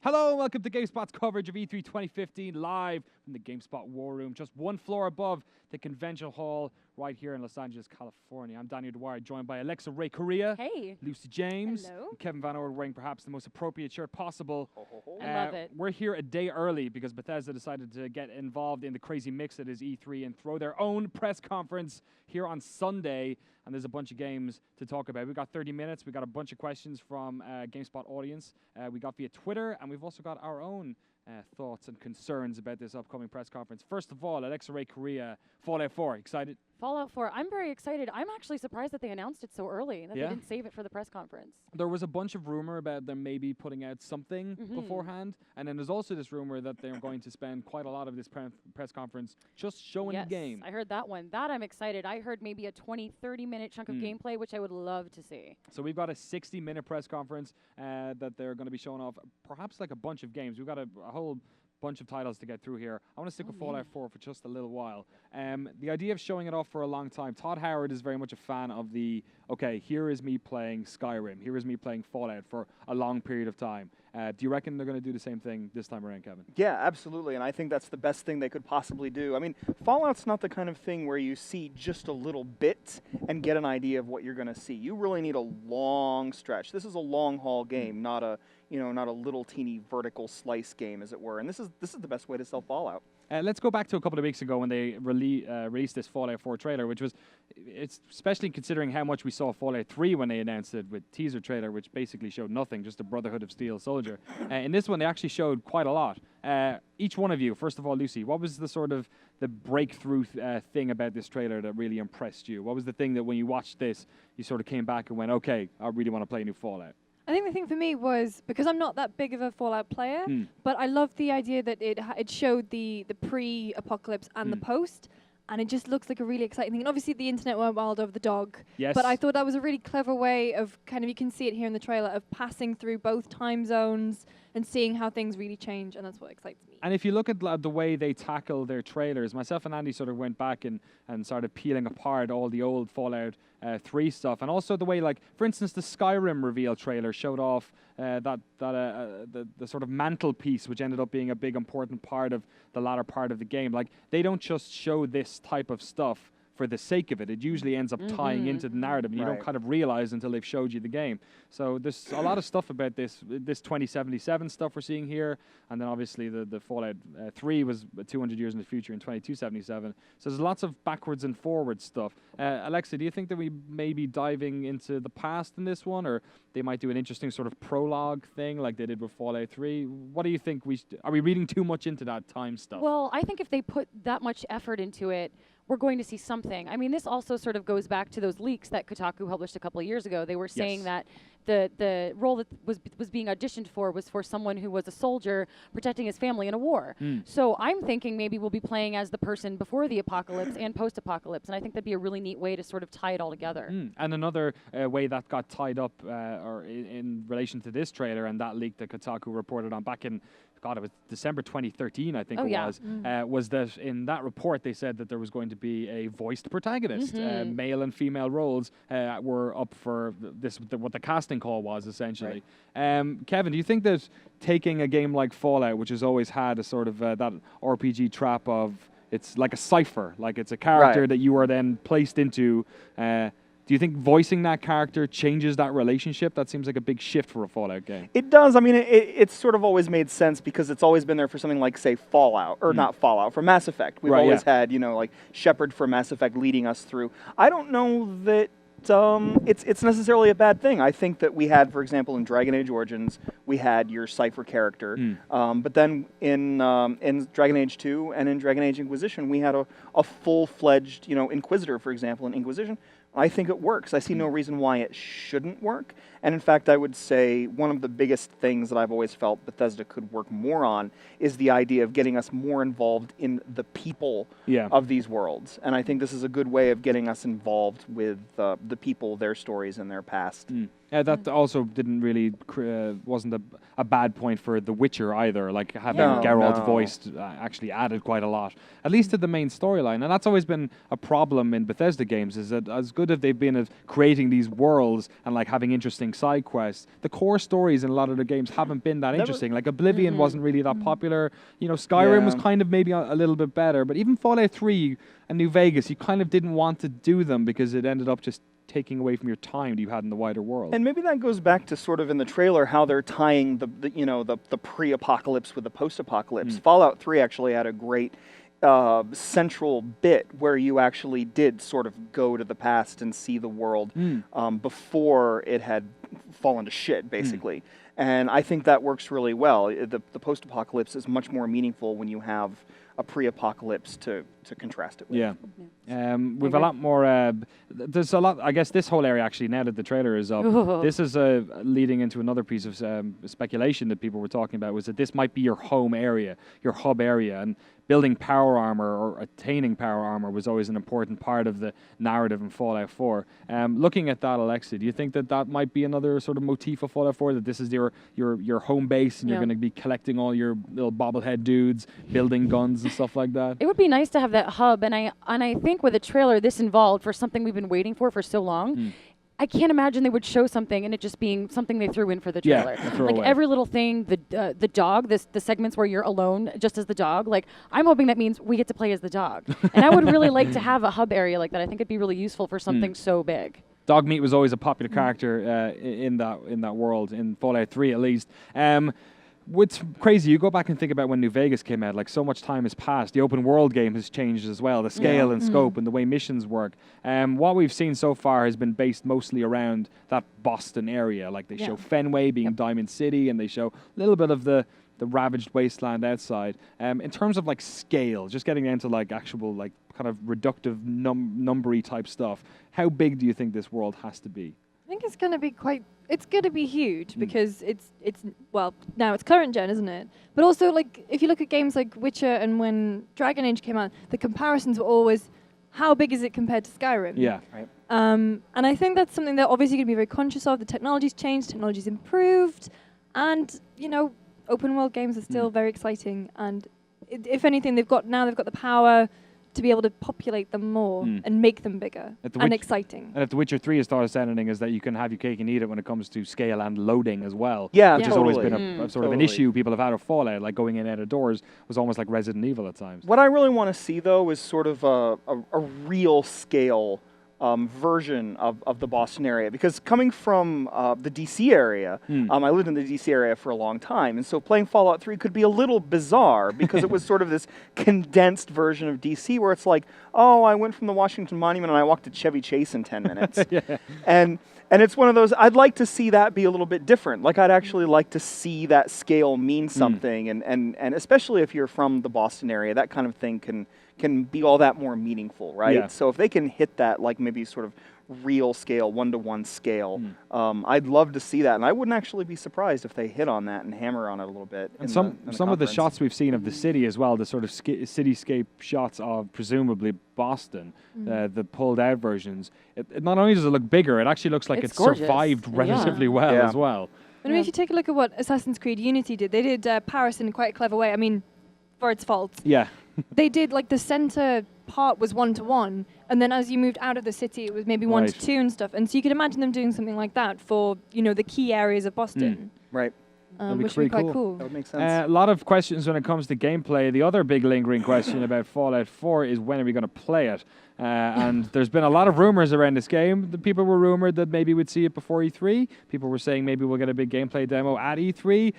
Hello and welcome to GameSpot's coverage of E3 2015 live from the GameSpot War Room, just one floor above the convention hall right here in Los Angeles, California. I'm Daniel Dwyer, joined by Alexa Ray Correa, Hey, Lucy James, hello. and Kevin Van Ord, wearing perhaps the most appropriate shirt possible. I love it. We're here a day early because Bethesda decided to get involved in the crazy mix that is E3 and throw their own press conference here on Sunday. And there's a bunch of games to talk about. We've got 30 minutes. We got a bunch of questions from GameSpot audience. We got via Twitter, and we've also got our own thoughts and concerns about this upcoming press conference. First of all, Alexa Ray Correa, Fallout 4, excited? Fallout 4, I'm very excited. I'm actually surprised that they announced it so early, that Yeah? they didn't save it for the press conference. There was a bunch of rumor about them maybe putting out something beforehand, and then there's also this rumor that they're going to spend quite a lot of this press conference just showing the game. I heard that one. That I'm excited. I heard maybe a 20, 30-minute chunk of gameplay, which I would love to see. So we've got a 60-minute press conference that they're going to be showing off perhaps like a bunch of games. We've got a whole bunch of titles to get through here. I want to stick with Fallout 4 for just a little while. The idea of showing it off for a long time, Todd Howard is very much a fan of the, okay, here is me playing Skyrim, here is me playing Fallout for a long period of time. Do you reckon they're going to do the same thing this time around, Kevin? Yeah, absolutely, and I think that's the best thing they could possibly do. I mean, Fallout's not the kind of thing where you see just a little bit and get an idea of what you're going to see. You really need a long stretch. This is a long-haul game, not a little teeny vertical slice game, as it were. And this is the best way to sell Fallout. Let's go back to a couple of weeks ago when they released this Fallout 4 trailer, which was, it's especially considering how much we saw Fallout 3 when they announced it with teaser trailer, which basically showed nothing, just a Brotherhood of Steel soldier. In this one, they actually showed quite a lot. Each one of you, first of all, Lucy, what was the sort of the breakthrough thing about this trailer that really impressed you? What was the thing that when you watched this, you sort of came back and went, okay, I really want to play a new Fallout? I think the thing for me was, because I'm not that big of a Fallout player, but I loved the idea that it showed the pre-apocalypse and the post, and it just looks like a really exciting thing. And obviously the internet went wild over the dog, but I thought that was a really clever way of kind of, you can see it here in the trailer, of passing through both time zones and seeing how things really change, and that's what excites me. And if you look at the way they tackle their trailers, myself and Andy sort of went back and started peeling apart all the old Fallout 3 stuff, and also the way, like, for instance, the Skyrim reveal trailer showed off the sort of mantelpiece, which ended up being a big important part of the latter part of the game. Like, they don't just show this type of stuff for the sake of it. It usually ends up tying into the narrative, and you don't kind of realize until they've showed you the game. So there's a lot of stuff about this 2077 stuff we're seeing here, and then obviously the Fallout 3 was 200 years in the future in 2277. So there's lots of backwards and forwards stuff. Alexa, do you think that we may be diving into the past in this one, or they might do an interesting sort of prologue thing like they did with Fallout 3? What do you think? Are we reading too much into that time stuff? Well, I think if they put that much effort into it, we're going to see something. I mean, this also sort of goes back to those leaks that Kotaku published a couple of years ago. They were saying that the role that was being auditioned for was for someone who was a soldier protecting his family in a war. So I'm thinking maybe we'll be playing as the person before the apocalypse and post-apocalypse, and I think that'd be a really neat way to sort of tie it all together. And another way that got tied up or in relation to this trailer and that leak that Kotaku reported on back in, God, it was December 2013, I think was that in that report they said that there was going to be a voiced protagonist. Male and female roles were up for what the casting call was, essentially. Kevin, do you think that taking a game like Fallout, which has always had a sort of that RPG trap of, it's like a cipher, like it's a character that you are then placed into, do you think voicing that character changes that relationship? That seems like a big shift for a Fallout game. It does. I mean, it's sort of always made sense because it's always been there for something like, say, Fallout, or not Fallout, for Mass Effect. We've always had, like Shepard for Mass Effect leading us through. I don't know that it's necessarily a bad thing. I think that we had, for example, in Dragon Age Origins, we had your Cypher character, but then in Dragon Age 2 and in Dragon Age Inquisition, we had a full-fledged, Inquisitor, for example, in Inquisition. I think it works. I see no reason why it shouldn't work. And in fact, I would say one of the biggest things that I've always felt Bethesda could work more on is the idea of getting us more involved in the people of these worlds. And I think this is a good way of getting us involved with the people, their stories, and their past. That also didn't really wasn't a bad point for The Witcher either. Like having Geralt voiced actually added quite a lot, at least to the main storyline. And that's always been a problem in Bethesda games, is that as good good as they've been at creating these worlds and like having interesting side quests, the core stories in a lot of the games haven't been that interesting. Like Oblivion wasn't really that popular. You know, Skyrim was kind of maybe a little bit better, but even Fallout 3 and New Vegas, you kind of didn't want to do them because it ended up just taking away from your time that you had in the wider world. And maybe that goes back to sort of in the trailer how they're tying the pre-apocalypse with the post-apocalypse. Fallout 3 actually had a great central bit where you actually did sort of go to the past and see the world before it had fallen to shit, basically. And I think that works really well. The post-apocalypse is much more meaningful when you have a pre-apocalypse to contrast it with. Yeah. We've a lot more, there's a lot, I guess this whole area actually, now that the trailer is up, this is leading into another piece of speculation that people were talking about, was that this might be your home area, your hub area, and building power armor or attaining power armor was always an important part of the narrative in Fallout 4. Looking at that, Alexa, do you think that that might be another sort of motif of Fallout 4, that this is your home base and you're going to be collecting all your little bobblehead dudes, building guns and stuff like that? It would be nice to have that hub, and I think with a trailer this involved for something we've been waiting for so long, I can't imagine they would show something and it just being something they threw in for the trailer. Like every little thing, the dog, the segments where you're alone just as the dog, like I'm hoping that means we get to play as the dog. And I would really like to have a hub area like that. I think it'd be really useful for something so big. Dogmeat was always a popular character in that world, in Fallout 3 at least. What's crazy, you go back and think about when New Vegas came out, like so much time has passed. The open world game has changed as well, the scale and scope and the way missions work. What we've seen so far has been based mostly around that Boston area. Like they show Fenway being Diamond City, and they show a little bit of the ravaged wasteland outside. In terms of like scale, just getting into like actual like kind of reductive numbery type stuff, how big do you think this world has to be? I think it's going to be it's going to be huge because it's well, now it's current gen, isn't it? But also, like, if you look at games like Witcher and when Dragon Age came out, the comparisons were always, how big is it compared to Skyrim? Yeah. Right. And I think that's something that obviously going to be very conscious of. The technology's changed, technology's improved, and, you know, open world games are still very exciting. And if anything, they've got the power to be able to populate them more and make them bigger and exciting. And if The Witcher 3 has taught us anything, is that you can have your cake and eat it when it comes to scale and loading as well. Yeah, which has always been a sort of an issue people have had of Fallout, like going in and out of doors was almost like Resident Evil at times. What I really want to see, though, is sort of a real scale version of the Boston area, because coming from the DC area, I lived in the DC area for a long time, and so playing Fallout 3 could be a little bizarre because it was sort of this condensed version of DC where it's like, oh, I went from the Washington Monument and I walked to Chevy Chase in 10 minutes. And it's one of those, I'd like to see that be a little bit different. Like, I'd actually like to see that scale mean something, and especially if you're from the Boston area, that kind of thing can be all that more meaningful, right? Yeah. So if they can hit that, like maybe sort of real scale, one-to-one scale, I'd love to see that. And I wouldn't actually be surprised if they hit on that and hammer on it a little bit. And some of the shots we've seen of the city as well, the sort of cityscape shots of presumably Boston, the pulled out versions, it not only does it look bigger, it actually looks like it's survived relatively well as well. I mean, if you take a look at what Assassin's Creed Unity did, they did Paris in quite a clever way. I mean, for its faults. Yeah. They did, like, the center part was 1-to-1, and then as you moved out of the city, it was maybe 1-to-2 and stuff. And so you could imagine them doing something like that for, you know, the key areas of Boston. Right. Which would be quite cool. That would make sense. A lot of questions when it comes to gameplay. The other big lingering question about Fallout 4 is when are we going to play it? And there's been a lot of rumors around this game. The people were rumored that maybe we'd see it before E3. People were saying maybe we'll get a big gameplay demo at E3.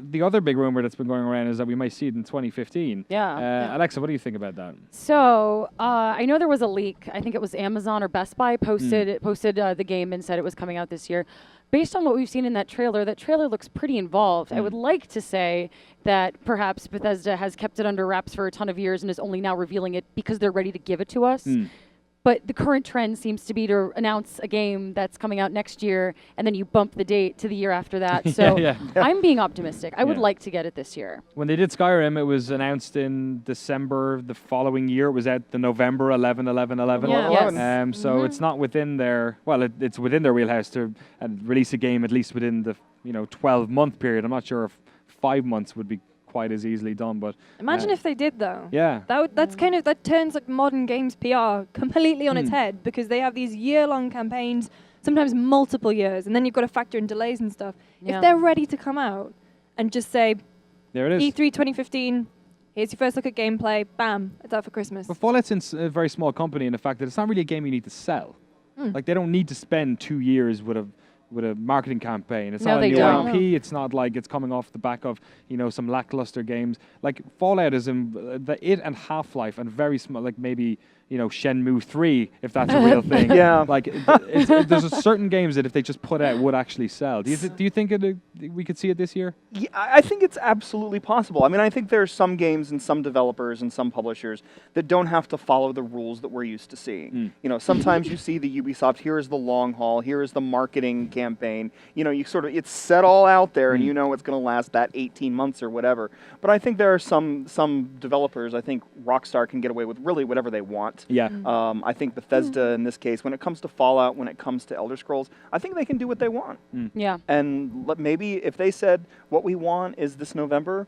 The other big rumor that's been going around is that we might see it in 2015. Alexa, what do you think about that? So I know there was a leak. I think it was Amazon or Best Buy posted the game and said it was coming out this year. Based on what we've seen in that trailer looks pretty involved. I would like to say that perhaps Bethesda has kept it under wraps for a ton of years and is only now revealing it because they're ready to give it to us. But the current trend seems to be to announce a game that's coming out next year, and then you bump the date to the year after that. So I'm being optimistic. I would like to get it this year. When they did Skyrim, it was announced in December the following year. It was at the November 11/11/11. So it's not within their, well, it's within their wheelhouse to release a game at least within the 12-month period. I'm not sure if 5 months would be quite as easily done. But Imagine if they did, though. yeah, That turns like modern games PR completely on its head, because they have these year-long campaigns, sometimes multiple years, and then you've got to factor in delays and stuff. Yeah. If they're ready to come out and just say, there it is. E3 2015, here's your first look at gameplay, bam, it's out for Christmas. But Fallout's in a very small company in the fact that it's not really a game you need to sell. Like, they don't need to spend 2 years with a marketing campaign. It's No, not a they new don't. IP. It's not like it's coming off the back of, some lackluster games. Like, Fallout is in it and Half-Life and very small, like maybe, Shenmue 3, if that's a real thing. Yeah. Like, there's a certain games that if they just put out would actually sell. Do you think we could see it this year? Yeah, I think it's absolutely possible. I mean, I think there are some games and some developers and some publishers that don't have to follow the rules that we're used to seeing. Sometimes you see the Ubisoft, here is the long haul, here is the marketing campaign. It's set all out there, and it's going to last that 18 months or whatever. But I think there are some developers, I think Rockstar can get away with really whatever they want. Yeah. I think Bethesda, in this case, when it comes to Fallout, when it comes to Elder Scrolls, I think they can do what they want. Yeah. And maybe if they said what we want is this November,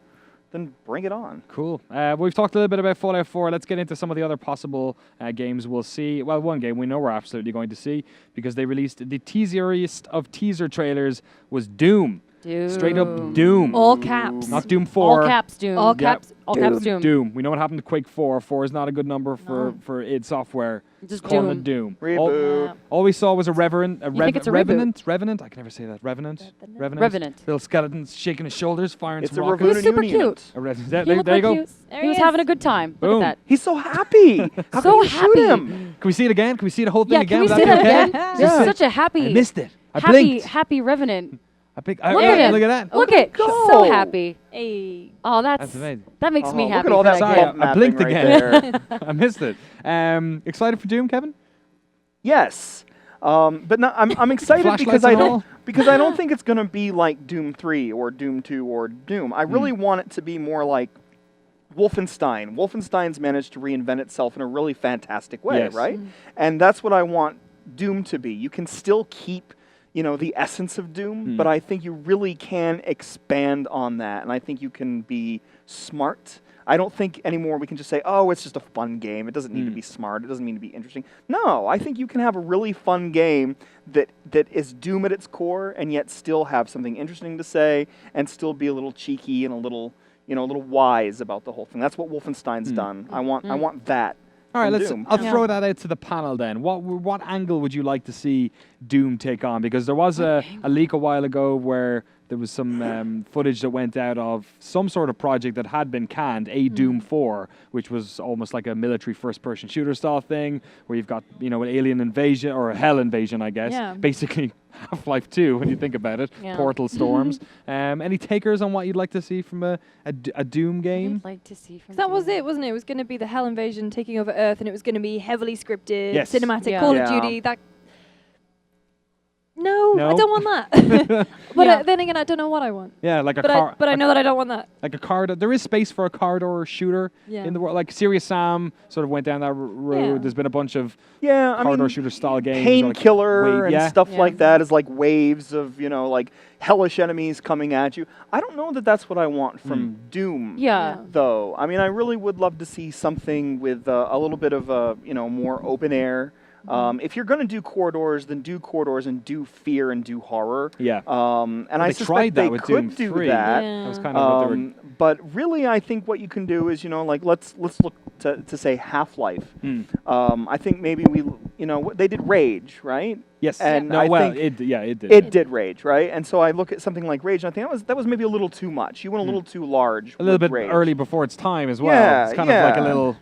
then bring it on. Cool. We've talked a little bit about Fallout 4. Let's get into some of the other possible games we'll see. Well, one game we know we're absolutely going to see because they released the teaseriest of teaser trailers was Doom. Doom. Straight up Doom. All caps. Not Doom 4. All caps Doom. All caps. All caps Doom. Doom. We know what happened to Quake 4. 4 is not a good number for id Software. Just calling it Doom. Reboot. All we saw was a Revenant. think it's a Revenant? Revenant? I can never say that. Revenant? Revenant. Little skeletons shaking his shoulders, firing It's some a rockets. He was super Revenant. cute. A Revenant. He There looked you like go. he was having a good time. Boom. Look at that. He's so happy. How So can you happy. shoot him? Can we see it again? Can we see the whole thing Yeah, again? can we Would see that that be okay? again? Just such a happy, I missed it. I blinked. happy Revenant. I blinked. Look at him. Look at that. Look at go. so happy. Hey. Oh, That's amazing. that makes me Look happy. at all for that that Sorry, game. bump I blinked mapping again. right there. I missed it. Excited for Doom, Kevin? Yes. But no, I'm excited because Flashlights and all? I don't think it's going to be like Doom 3 or Doom 2 or Doom. I really want it to be more like Wolfenstein. Wolfenstein's managed to reinvent itself in a really fantastic way, Yes. right? And that's what I want Doom to be. You can still keep, the essence of Doom, but I think you really can expand on that, and I think you can be smart. I don't think anymore we can just say, oh, it's just a fun game. It doesn't need to be smart. It doesn't need to be interesting. No, I think you can have a really fun game that is Doom at its core and yet still have something interesting to say and still be a little cheeky and a little wise about the whole thing. That's what Wolfenstein's done. I want that. All right, in Doom. I'll throw that out to the panel then. What angle would you like to see Doom take on? Because there was a leak a while ago where there was some footage that went out of some sort of project that had been canned, Doom 4, which was almost like a military first-person shooter style thing, where you've got an alien invasion, or a hell invasion, I guess. Yeah. Basically Half-Life 2, when you think about it. Yeah. Portal storms. Any takers on what you'd like to see from a Doom game? I'd like to see from That was Doom. it, wasn't it? It was going to be the Hell invasion taking over Earth, and it was going to be heavily scripted, Yes. cinematic, Yeah. Call Yeah. of Duty. No, No? I don't want that. But Yeah. then again, I don't know what I want. Yeah, like a But car. I know that I don't want that. Like a corridor. There is space for a corridor shooter Yeah. in the world. Like Serious Sam sort of went down that road. Yeah. There's been a bunch of Yeah, I corridor mean, shooter style games. Painkiller and yeah. stuff Yeah. like that is like waves of, like hellish enemies coming at you. I don't know that that's what I want from Doom. Yeah. Though, I mean, I really would love to see something with a little bit of more open air. If you're going to do corridors, then do corridors and do fear and do horror. Yeah. And Well, I they suspect tried that they with could Doom do 3. that. Yeah. That was kind of what they were. But really, I think what you can do is, let's look to say Half-Life. I think maybe they did Rage, right? Yes. And no, I well, think it did. it did Rage, right? And so I look at something like Rage, and I think that was maybe a little too much. You went a little too large. a little with bit Rage. early before its time as well. Yeah, It's kind of like a yeah. little.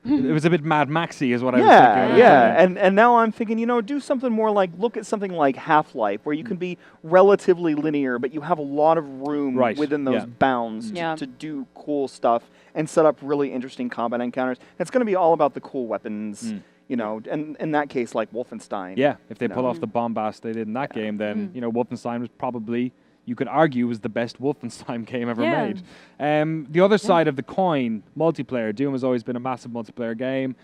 It was a bit Mad Maxy, is what I was thinking. at the Yeah. time. And now I'm thinking, do something more like, look at something like Half-Life, where you can be relatively linear, but you have a lot of room Right, within those yeah. bounds Yeah. to do cool stuff and set up really interesting combat encounters. It's going to be all about the cool weapons, and in that case, like Wolfenstein. Yeah, if they pull know. off the bombast they did in that game, then Wolfenstein was probably, you could argue, was the best Wolfenstein game ever Yeah. made. The other side of the coin, multiplayer. Doom has always been a massive multiplayer game.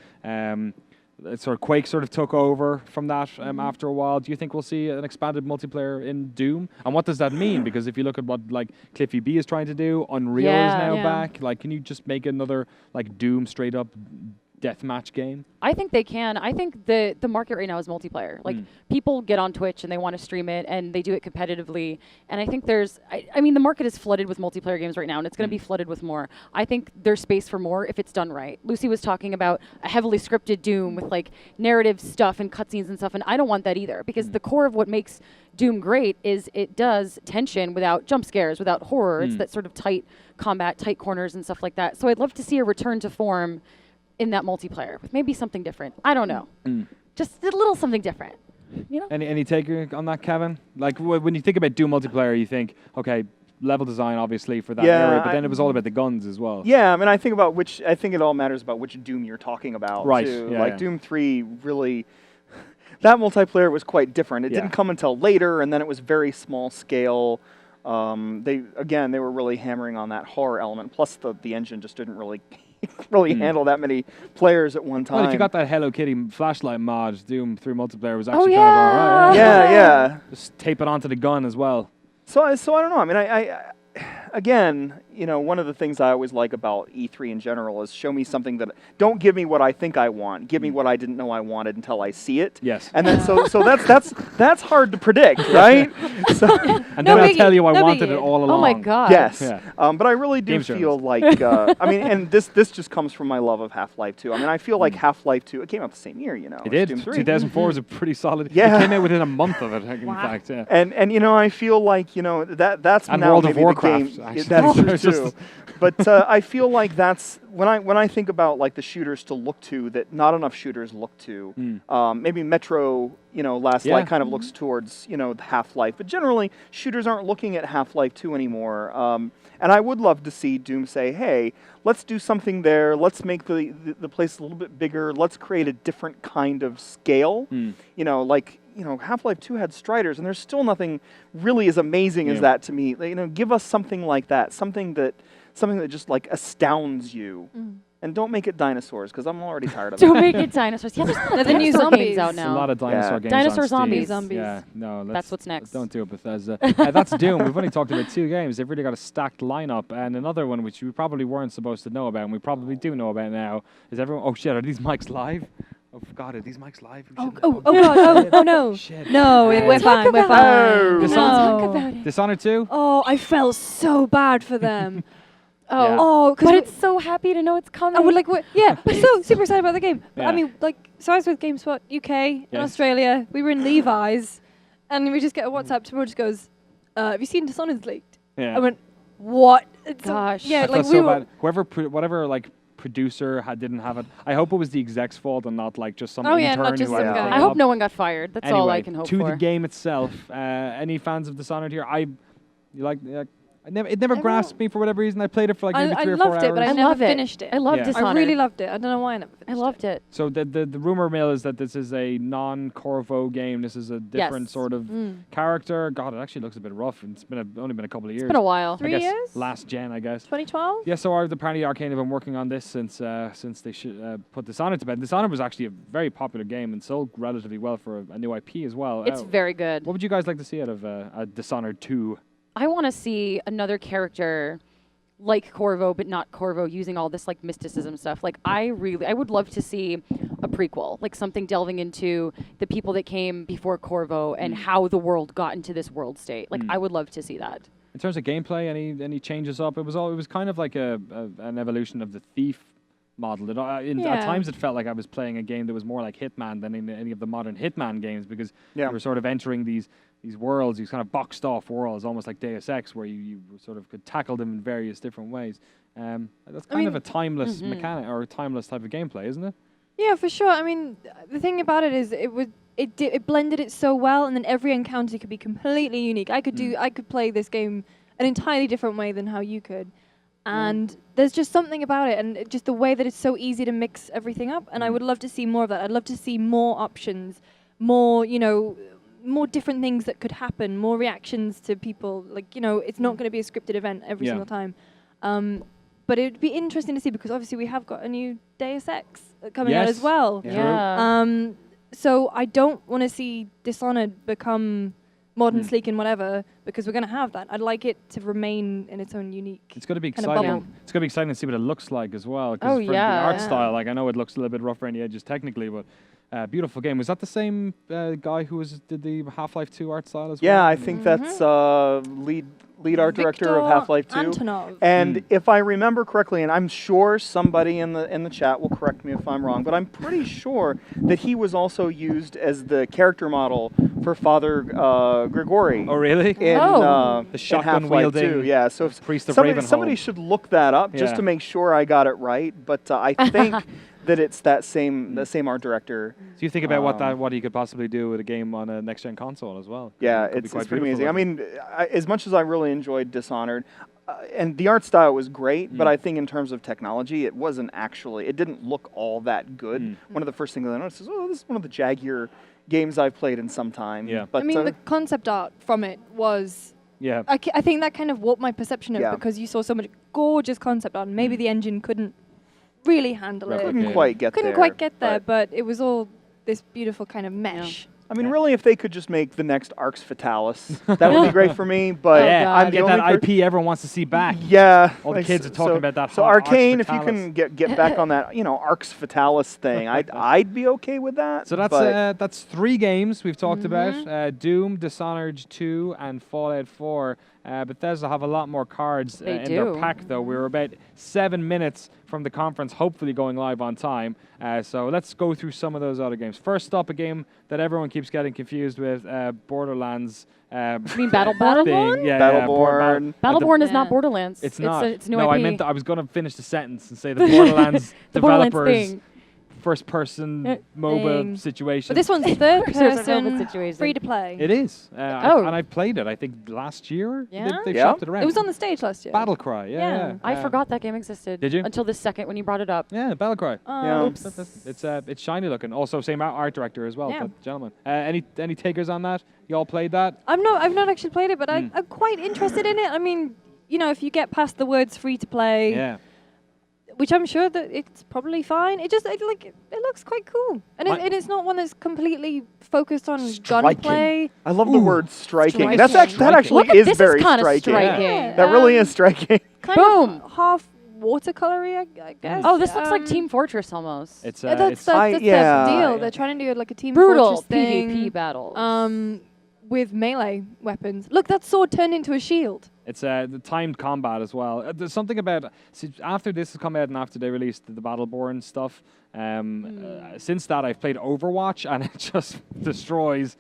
sort of Quake sort of took over from that after a while. Do you think we'll see an expanded multiplayer in Doom? And what does that mean? Because if you look at what like Cliffy B is trying to do, Unreal is now back. Like, can you just make another like Doom straight up deathmatch game? I think they can. I think the market right now is multiplayer. Like people get on Twitch and they want to stream it and they do it competitively. And I think I mean, the market is flooded with multiplayer games right now, and it's going to be flooded with more. I think there's space for more if it's done right. Lucy was talking about a heavily scripted Doom with like narrative stuff and cutscenes and stuff, and I don't want that either, because the core of what makes Doom great is it does tension without jump scares, without horror. It's that sort of tight combat, tight corners and stuff like that. So I'd love to see a return to form in that multiplayer with maybe something different. I don't know. Just a little something different. You know? Any take on that, Kevin? Like when you think about Doom multiplayer, you think, okay, level design obviously for that area, but then it was all about the guns as well. Yeah, I mean, I think it all matters about which Doom you're talking about. Right. Too. Yeah, like Doom 3 really, that multiplayer was quite different. It didn't come until later, and then it was very small scale. They were really hammering on that horror element. Plus, the engine just didn't really handle that many players at one time. Well, if you got that Hello Kitty flashlight mod, Doom 3 multiplayer was actually kind of all right. Yeah. Just tape it onto the gun as well. So I don't know. I mean, I again, you know, one of the things I always like about E3 in general is show me something that, don't give me what I think I want, give me what I didn't know I wanted until I see it. Yes. And then so that's hard to predict, right? And then I'll tell you I wanted it all along. Oh my God. Yes. Yeah. But I really do feel like, I mean, and this just comes from my love of Half-Life 2. I mean, I feel like Half-Life 2, it came out the same year, you know. It did. Doom 3. 2004 was a pretty solid. Yeah. It came out within a month of it, in fact. Yeah. And you know, I feel like, you know, that's and now World maybe of Warcraft, the game. actually. That's true too. But I feel like that's when I think about like the shooters to look to that not enough shooters look to. Maybe Metro, you know, Last Light kind of looks towards, you know, Half-Life, but generally shooters aren't looking at Half-Life 2 anymore. And I would love to see Doom say, hey, let's do something there. Let's make the place a little bit bigger. Let's create a different kind of scale. You know, like, you know, Half-Life 2 had Striders, and there's still nothing really as amazing as that to me. You know, give us something like that, something that just like astounds you. And don't make it dinosaurs, because I'm already tired of that. Don't make it dinosaurs. Yeah, there's the new dinosaur zombies games out There's now. a lot of dinosaur games Dinosaur on Steam. zombies. Yeah, no, That's what's next. Don't do it, Bethesda. That's Doom. We've only talked about 2 games. They've really got a stacked lineup. And another one which we probably weren't supposed to know about, and we probably do know about now, is everyone... Oh, shit, are these mics live? Oh, God, are these mics live? God! Oh no! Shit. No, we're fine. We're fine. Talk about it. Dishonored 2? Oh, I felt so bad for them. Yeah. Oh, But it's so happy to know it's coming. I would like, so super excited about the game. Yeah. I mean, like, so I was with GameSpot UK in Australia. We were in Levi's, and we just get a WhatsApp. Tomorrow just goes, "Have you seen Dishonored's leaked?" Yeah. I went, "What?" Gosh. Yeah, I like felt we so were. bad. Whatever, like, producer didn't have it. I hope it was the exec's fault and not like just some Oh, yeah, intern not just who some had guy. it I up. hope no one got fired. That's all I Anyway, can hope to for. the game itself. Any fans of Dishonored here? It never grasped me for whatever reason. I played it for like maybe 3 or 4 hours. I loved it, but I never finished it. I loved Yeah. Dishonored. I really loved it. I don't know why I never finished I loved it. So the rumor mill is that this is a non-Corvo game. This is a different sort of character. God, it actually looks a bit rough. It's only been a couple of years. It's been a while. 3 I guess years? last gen, I guess. 2012? Yeah, so apparently Arcane have been working on this since they put Dishonored to bed. Dishonored was actually a very popular game and sold relatively well for a new IP as well. It's very good. What would you guys like to see out of a Dishonored 2? I want to see another character like Corvo, but not Corvo, using all this like mysticism stuff. Like I would love to see a prequel, like something delving into the people that came before Corvo and how the world got into this world state. Like I would love to see that. In terms of gameplay, any changes up? It was kind of like an evolution of the Thief model. At times it felt like I was playing a game that was more like Hitman than in any of the modern Hitman games, because you were sort of entering these worlds, these kind of boxed off worlds, almost like Deus Ex, where you sort of could tackle them in various different ways. That's kind of a timeless mechanic or a timeless type of gameplay, isn't it? Yeah, for sure. I mean, the thing about it is it blended it so well, and then every encounter could be completely unique. I could play this game an entirely different way than how you could. And there's just something about it, and just the way that it's so easy to mix everything up. And I would love to see more of that. I'd love to see more options, more, more different things that could happen, more reactions to people. Like, it's not going to be a scripted event every single time. but it'd be interesting to see because obviously we have got a new Deus Ex coming out as well. Yeah. So I don't want to see Dishonored become modern, sleek, and whatever because we're going to have that. I'd like it to remain in its own unique. It's going to be kind of exciting. bubble. It's going to be exciting to see what it looks like as well. Oh, for the yeah. art style, like I know it looks a little bit rough around the edges technically, but beautiful game. Was that the same guy who did the Half-Life 2 art style as well? Yeah, I think that's lead art director of Half-Life 2. Antonov. And if I remember correctly, and I'm sure somebody in the chat will correct me if I'm wrong, but I'm pretty sure that he was also used as the character model for Father Grigori. Oh, really? In, the shotgun Half-Life wielding 2. Yeah, so if priest of somebody Ravenholm. should look that up just Yeah. to make sure I got it right. But I think that it's the same art director. So you think about what he could possibly do with a game on a next-gen console as well. Yeah, Could be it's quite pretty amazing. beautiful I mean, as much as I really enjoyed Dishonored, and the art style was great, but I think in terms of technology, it didn't look all that good. One of the first things I noticed is, this is one of the jaggier games I've played in some time. Yeah. But I mean, the concept art from it was. Yeah. I think that kind of warped my perception of it Yeah. because you saw so much gorgeous concept art, and maybe the engine couldn't really handle it. couldn't quite get Couldn't there. quite get there, but it was all this beautiful kind of mesh. I mean, really, if they could just make the next Arx Fatalis, that would be great for me. But Yeah, I'm the get only that IP everyone wants to see back. Yeah, All the kids are talking about that So hot Arx Arcane, if you Fatalis. can get back on that, Arx Fatalis thing, I'd be okay with that. So that's 3 games we've talked about: Doom, Dishonored 2, and Fallout 4. Bethesda have a lot more cards in their pack, though. We're about 7 minutes from the conference, hopefully going live on time. So let's go through some of those other games. First up, a game that everyone keeps getting confused with, Borderlands. You mean Battleborn? Yeah, Battleborn. Battleborn is Yeah. not Borderlands. It's not. It's new no, IP. I was going to finish the sentence and say the Borderlands The Borderlands developers thing. first-person MOBA Thing. situation. But this one's third Person person, situation. free to play. It is. Oh. And I played it, I think, last year. Yeah? They've Yeah. shopped it around. It was on the stage last year. Battlecry, yeah. I forgot that game existed. Did you? Until this second when you brought it up. Yeah, Battlecry. Yeah. Oops. It's shiny looking. Also, same art director as well, Yeah. that gentleman. Any takers on that? You all played that? I've not actually played it, but I'm quite interested in it. I mean, if you get past the words free to play, Yeah. which I'm sure that it's probably fine. It looks quite cool, and it's not one that's completely focused on gunplay. I love the word striking. Striking. That actually Look at is this very is kind of striking. striking. Yeah. That really is striking. Kind Boom. of half watercolory, I guess. Oh, this looks like Team Fortress almost. It's That's I- the yeah. deal. They're trying to do like a team Brutal fortress thing, PvP battles. with melee weapons. Look, that sword turned into a shield. It's the timed combat as well. There's something about after this has come out and after they released the Battleborn stuff. Since that, I've played Overwatch and it just destroys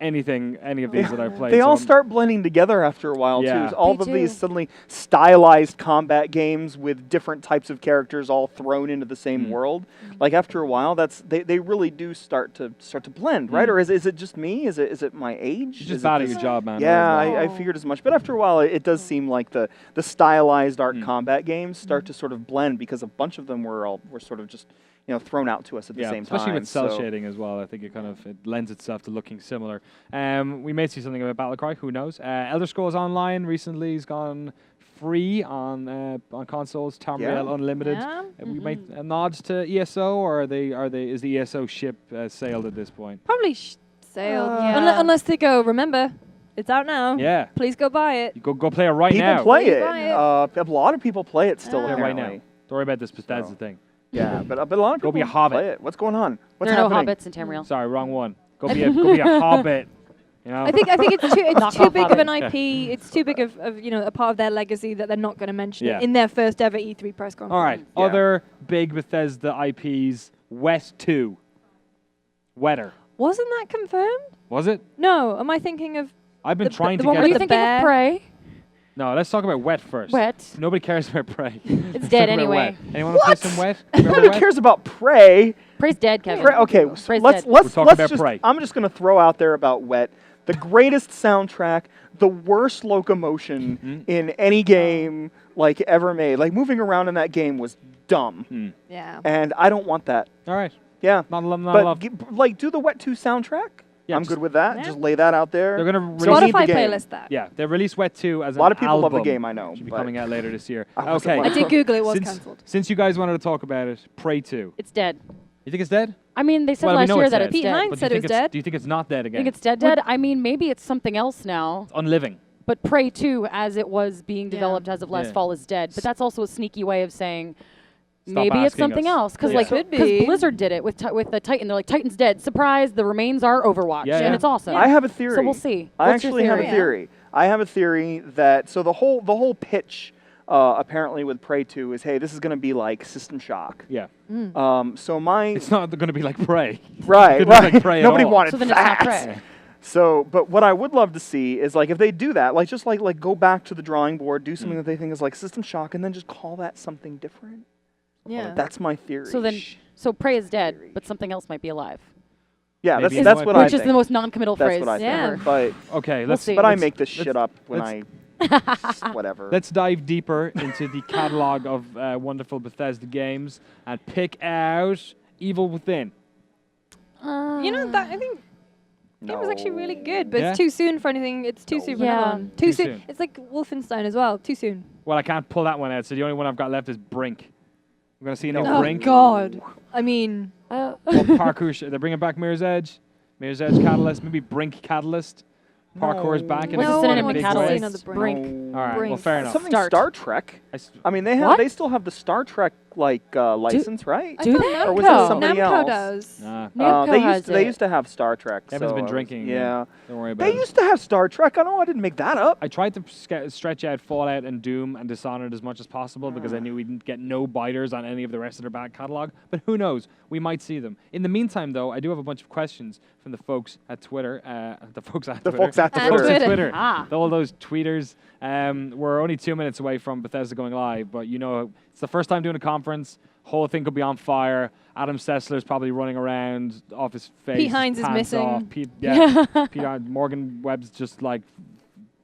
any of these that I've played. They So all I'm- start blending together after a while Yeah. too. All They of these do. suddenly stylized combat games with different types of characters all thrown into the same world. Like after a while, they really do start to blend, right? Or is it just me? Is it my age? You're just Is it bad at this- your job, man. Yeah, That is I figured as much. But after a while, it does seem like the stylized art combat games start to sort of blend because a bunch of them were sort of just thrown out to us at the same time. Especially with cell so- shading as well. I think it lends itself to looking similar. We may see something about Battlecry. Who knows? Elder Scrolls Online recently has gone free on consoles. Tamriel Unlimited. Yeah. We might a nod to ESO, or is the ESO ship sailed at this point? Probably sailed. Yeah. Unless they go, remember, it's out now. Yeah. Please go buy it. You go play it right People now. play Please it. buy it. A lot of people play it still. Yeah. Play it right now. apparently. Don't worry about this Bethesda So. thing. Yeah, but a lot of Go people be a hobbit. play it. What's going on? What's there are no happening? hobbits in Tamriel. Sorry, wrong one. Go be a hobbit. I think it's too Knockoff big of an Hobbit. IP. It's too big of a part of their legacy that they're not going to mention Yeah. it in their first ever E3 press conference. All right. Yeah. Other big Bethesda IPs. West 2. Wetter. Wasn't that confirmed? Was it? No. Am I thinking of? I've been The- trying the to one get Are you with it. the thinking bear? of Prey? No, let's talk about Wet first. Wet. Nobody cares about Prey. It's dead Talk about anyway. Wet. Anyone want to play some Wet? Remember Nobody Wet? cares about Prey. Prey's dead, Kevin. Okay, Prey's let's dead. We're talking about just. Prey. I'm just gonna throw out there about Wet. The greatest soundtrack, the worst locomotion in any game like ever made. Like moving around in that game was dumb, Yeah. and I don't want that. All right. Yeah, Not but love. do the Wet 2 soundtrack. Yeah, I'm good with that. Yeah. Just lay that out there. They're going to Don't need Spotify the game. playlist that. Yeah, they released Wet 2 as A lot an of people love the album. game, I know. Should be but coming out later this year. I wasn't Okay. one I did Google it, was since, cancelled. since you guys wanted to talk about it, Prey 2. It's dead. You think it's dead? I mean, they said Well, we last know year it's that dead. it's Pete dead. Hines But said it was dead. do you think it's not dead I again? think it's dead. I mean, maybe it's something else now. It's unliving. But Prey 2, as it was being Yeah. developed as of last Yeah. fall, is dead. But that's also a sneaky way of saying Stop maybe it's asking something us. else. Because Yeah. like, Could because be. Blizzard did it with the Titan. They're like, Titan's dead. Surprise! The remains are Overwatch, Yeah, and yeah. it's awesome. I have a theory. So we'll see. I What's your actually have a theory? theory. I have a theory that the whole pitch apparently with Prey 2 is, hey, this is going to be like System Shock. Yeah. So my It's not going to be like Prey. right, couldn't be like right. Prey at Nobody all. wanted So then it's not that. Prey. So, but what I would love to see is like if they do that, like just like go back to the drawing board, do something that they think is like System Shock, and then just call that something different. Yeah. That's my theory. So Prey is dead, but something else might be alive. yeah, Maybe that's it's what like- I Which is think. the most non-committal That's phrase what I think. Yeah. ever. But Okay, We'll let's see. but I let's- make this shit up when I whatever. Let's dive deeper into the catalog of wonderful Bethesda games and pick out Evil Within. You know, that I think game was actually really good, but Yeah? it's too soon for anything. It's too soon for Yeah. another one. Too Too soon. soon. It's like Wolfenstein as well. Too soon. Well, I can't pull that one out, so the only one I've got left is Brink. We're going to see a new Oh Brink. God. I mean, Well, parkour. They're bringing back Mirror's Edge. Mirror's Edge Catalyst. Maybe Brink Catalyst. Parkour's back in What's a the No, synonym I to big want to see way. Catalyst? another Brink. All right, well, Brink. fair enough. Something Start. Star Trek. I mean, What? they still have the Star Trek like license, right? I Do thought they? Or was No. it somebody Namco else? does. Nah, Namco They has used to have Star Trek. Kevin's so been I was- drinking. Yeah. Don't worry about They it. used to have Star Trek. I know I didn't make that up. I tried to stretch out Fallout and Doom and Dishonored as much as possible because I knew we'd get no biters on any of the rest of their back catalog. But who knows? We might see them. In the meantime, though, I do have a bunch of questions from the folks at Twitter. The folks at The Twitter. folks at And folks Twitter. at Twitter. Ah. All those tweeters. We're only 2 minutes away from Bethesda going live, but you know, it's the first time doing a conference. Whole thing could be on fire. Adam Sessler's probably running around off his face. Pete Hines his is pants missing. off. Pete Hines, Morgan Webb's just like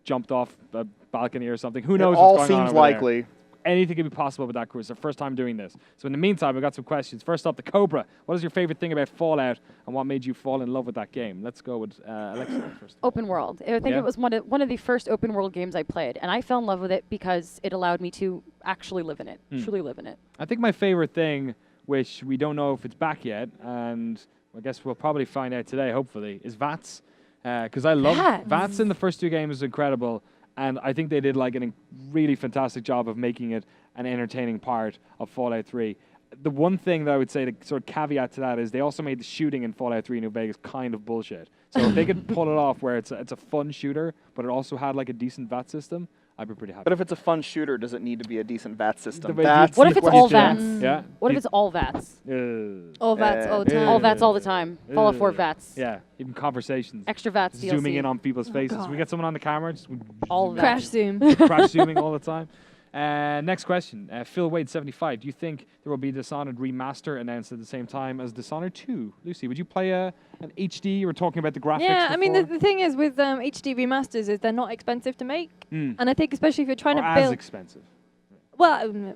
jumped off a balcony or something. Who knows It all what's going on seems over there. likely. Anything could be possible with that crew. It's their first time doing this. So in the meantime, we've got some questions. First up, the Cobra. What is your favorite thing about Fallout, and what made you fall in love with that game? Let's go with Alexa first. Open world. I think Yeah? it was one of the first open world games I played, and I fell in love with it because it allowed me to actually live in it, truly live in it. I think my favorite thing, which we don't know if it's back yet, and I guess we'll probably find out today, hopefully, is VATS. Because I love VATS. VATS in the first two games was incredible, and I think they did like a really fantastic job of making it an entertaining part of Fallout 3. The one thing that I would say, the sort of caveat to that, is they also made the shooting in Fallout 3 New Vegas kind of bullshit. So if they could pull it off where it's a fun shooter, but it also had like a decent VAT system, I'd be pretty happy. But if it's a fun shooter, does it need to be a decent VAT system? The- That's What the if it's question. all VATS? Yeah. What if it's all VATS? All VATS all the time. All VATS all the time. Fallout 4 VATS. Yeah, even conversations. Extra VATS DLC. Zooming in on people's faces. God. We get someone on the camera, just All of that. Crash zoom. crash zooming all the time. Next question. Phil Wade, 75. Do you think there will be Dishonored remaster announced at the same time as Dishonored 2? Lucy, would you play an HD? You were talking about the graphics Yeah, I mean, before. the thing is with HD remasters is they're not expensive to make. Mm. And I think especially if you're trying Or to as build... expensive. Well,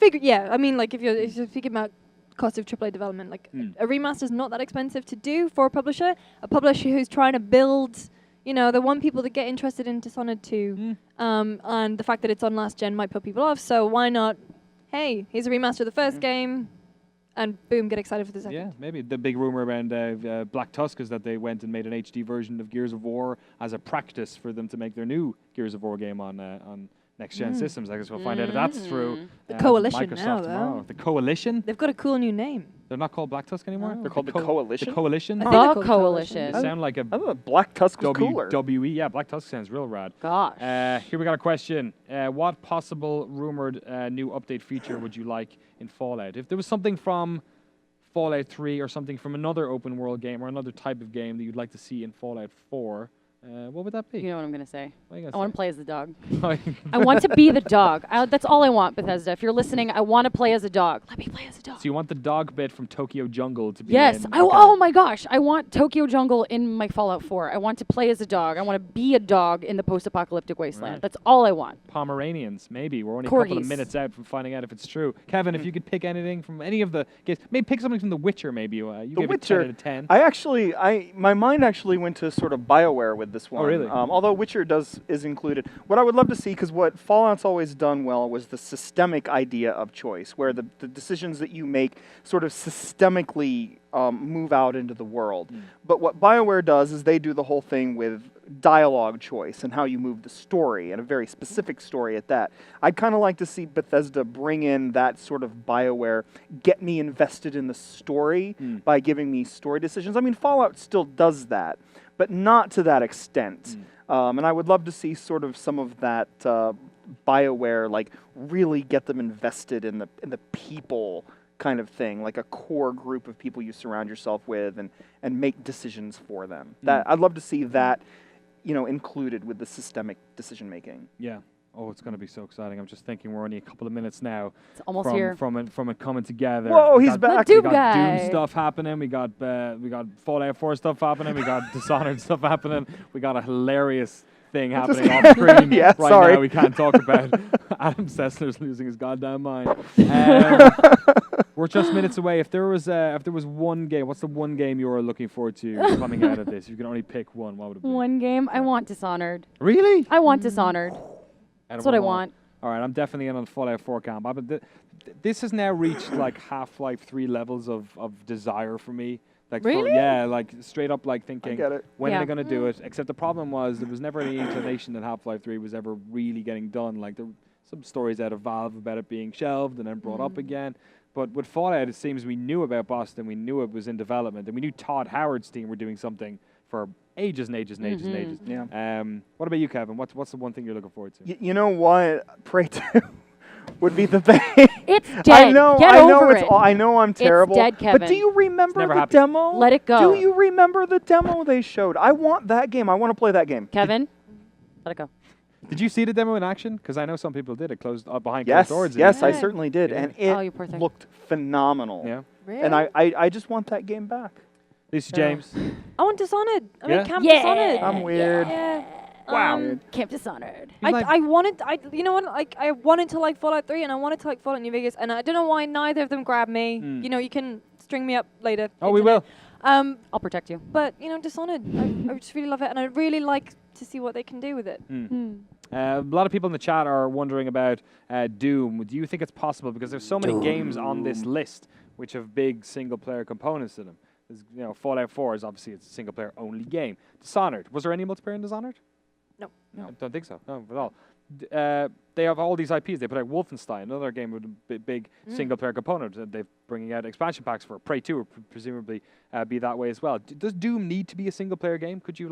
I mean, like if you're thinking about cost of AAA development, like a remaster's not that expensive to do for a publisher who's trying to build, you know, they want people to get interested in Dishonored 2, and the fact that it's on last gen might put people off. So why not? Hey, here's a remaster of the first game, and boom, get excited for the second. Yeah, maybe. The big rumor around Black Tusk is that they went and made an HD version of Gears of War as a practice for them to make their new Gears of War game on next-gen systems. I guess we'll find out if that's through The Coalition Microsoft now, tomorrow. though. The Coalition? They've got a cool new name. They're not called Black Tusk anymore? No. They're called the Coalition? The Coalition? I think they're The called Coalition. They sound like a I thought Black Tusk was cooler. WWE. Yeah, Black Tusk sounds real rad. Gosh. Here we got a question. What possible rumored new update feature would you like in Fallout? If there was something from Fallout 3 or something from another open world game or another type of game that you'd like to see in Fallout 4, What would that be? You know what I'm going to say. What are you I gonna want say? to play as the dog. I I want to be the dog. That's all I want, Bethesda. If you're listening, I want to play as a dog. Let me play as a dog. So you want the dog bit from Tokyo Jungle to be Yes. in? Oh my gosh. I want Tokyo Jungle in my Fallout 4. I want to play as a dog. I want to be a dog in the post-apocalyptic wasteland. Right. That's all I want. Pomeranians, maybe. We're only a couple of Corgis. minutes out from finding out if it's true. Kevin, if you could pick anything from any of the games, maybe pick something from The Witcher, maybe. You The gave Witcher. it 10 out of 10. My mind actually went to sort of BioWare with this one. really? Although Witcher is included. What I would love to see, because what Fallout's always done well was the systemic idea of choice, where the decisions that you make sort of systemically move out into the world. But what BioWare does is they do the whole thing with dialogue choice and how you move the story, and a very specific story at that. I'd kind of like to see Bethesda bring in that sort of BioWare, get me invested in the story by giving me story decisions. I mean, Fallout still does that, but not to that extent. And I would love to see sort of some of that BioWare, like really get them invested in the people kind of thing, like a core group of people you surround yourself with and make decisions for them. That I'd love to see that, included with the systemic decision making. Yeah. Oh, it's going to be so exciting. I'm just thinking we're only a couple of minutes now It's almost here. from it coming together. Whoa, We he's got- back. We Doom got guy. Doom stuff happening. We got Fallout 4 stuff happening. We got Dishonored stuff happening. We got a hilarious thing happening off screen Yeah, right sorry. now. We can't talk about. Adam Sessler's losing his goddamn mind. We're just minutes away. If there was one game, what's the one game you are looking forward to coming out of this? If you can only pick one, what would it be? One game. I want Dishonored. Really? I want Dishonored. That's what I want. All right, I'm definitely in on Fallout 4 camp. This has now reached like Half-Life 3 levels of desire for me. Like Really? like straight up like thinking, I get it. when are Yeah. they going to do it? Except the problem was there was never any inclination that Half-Life 3 was ever really getting done. Like there were some stories out of Valve about it being shelved and then brought up again. But with Fallout, it seems we knew about Boston, we knew it was in development, and we knew Todd Howard's team were doing something for ages and ages and ages and ages. Yeah. What about you, Kevin? What's the one thing you're looking forward to? You know what? Prey 2 would be the thing. It's dead. I know. Get I know. over it. I know. I'm terrible. dead, But do Kevin. you remember never the happened. demo? Let it go. Do you remember the demo they showed? I want that game. I want to play that game. Kevin, let it go. Did you see the demo in action? Because I know some people did. It closed behind Yes. closed doors. Yes, I Yeah. certainly did, Yeah. and it Oh, you poor thing. looked phenomenal. Yeah. Really? And I just want that game back. Lisa James. I want Dishonored. I Yeah? mean, Camp Yeah. Dishonored. I'm weird. Yeah. Wow. Camp Dishonored. I wanted, you know what? Like, I wanted to like Fallout 3, and I wanted to like Fallout New Vegas, and I don't know why neither of them grabbed me. You know, you can string me up later. Oh, we internet. will. I'll protect you. But Dishonored, I just really love it, and I really like to see what they can do with it. A lot of people in the chat are wondering about Doom. Do you think it's possible? Because there's so many games on this list which have big single-player components to them. There's, Fallout 4 is obviously it's a single-player only game. Dishonored. Was there any multiplayer in Dishonored? No. I don't think so. No, at all. They have all these IPs. They put out Wolfenstein, another game with a big single-player component. They're bringing out expansion packs for it. Prey 2 will presumably be that way as well. Does Doom need to be a single-player game? Could you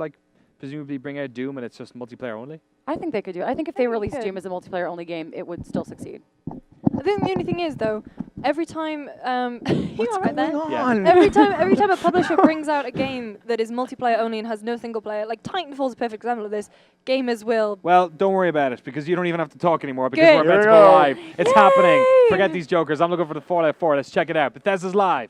presumably bring out Doom and it's just multiplayer only? I think they could do it. I think if they think they released could. Doom as a multiplayer only game, it would still succeed. I think the only thing is though, every time What's going Yeah. on? every time a publisher brings out a game that is multiplayer only and has no single player, like Titanfall's a perfect example of this. Gamers will. Well, don't worry about it because you don't even have to talk anymore because Good. we're about to Here go we go. live. It's happening. Yay! Forget these jokers. I'm looking for the Fallout 4. Let's check it out. Bethesda's live.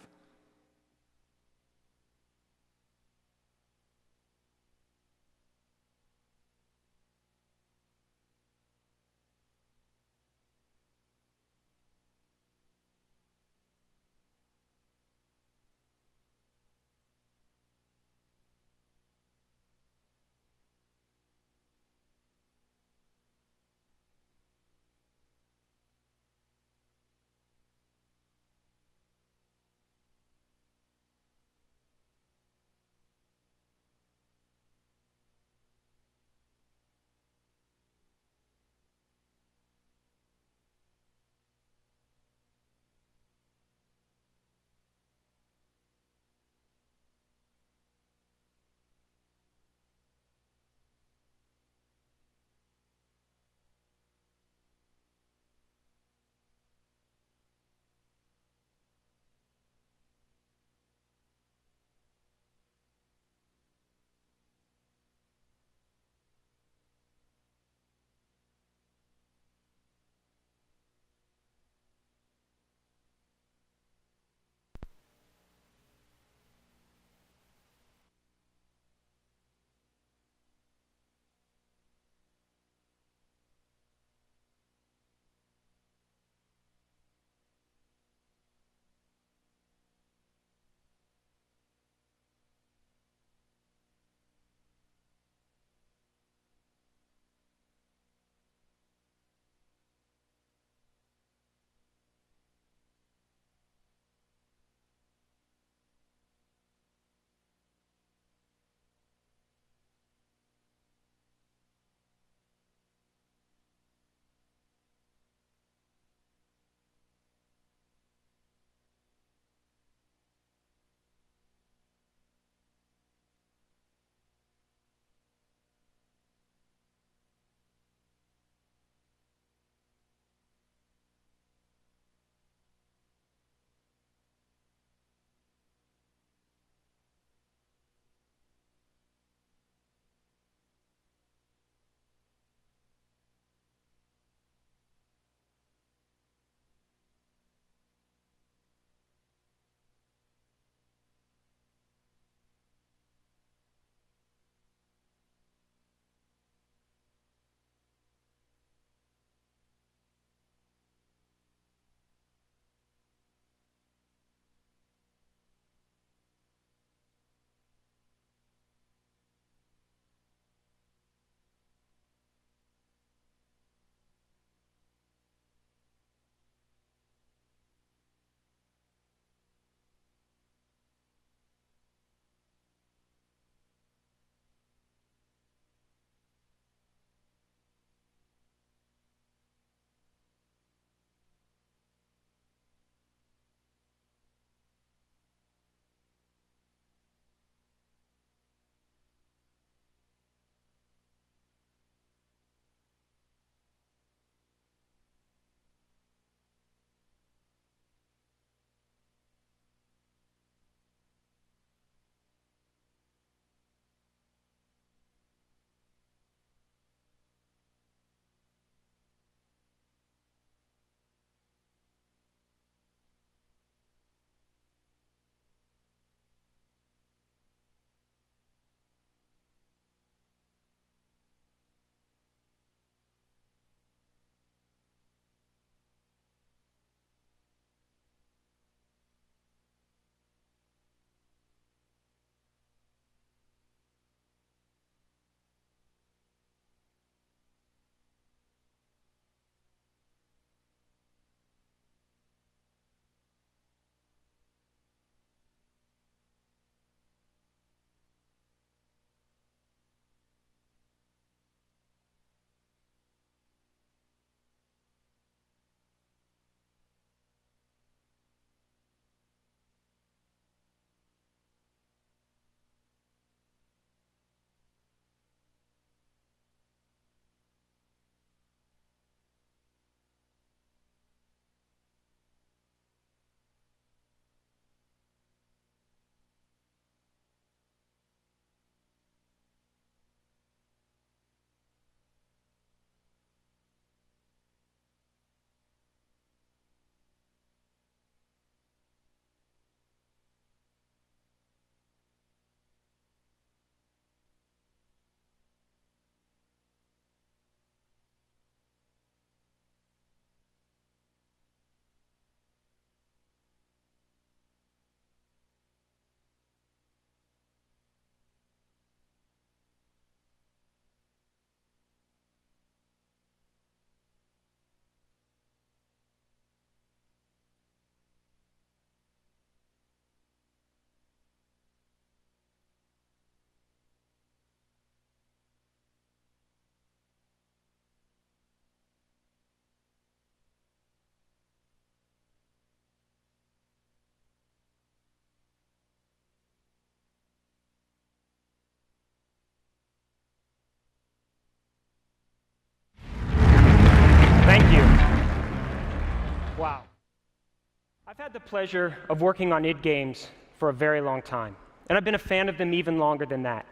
had the pleasure of working on id Games for a very long time, and I've been a fan of them even longer than that.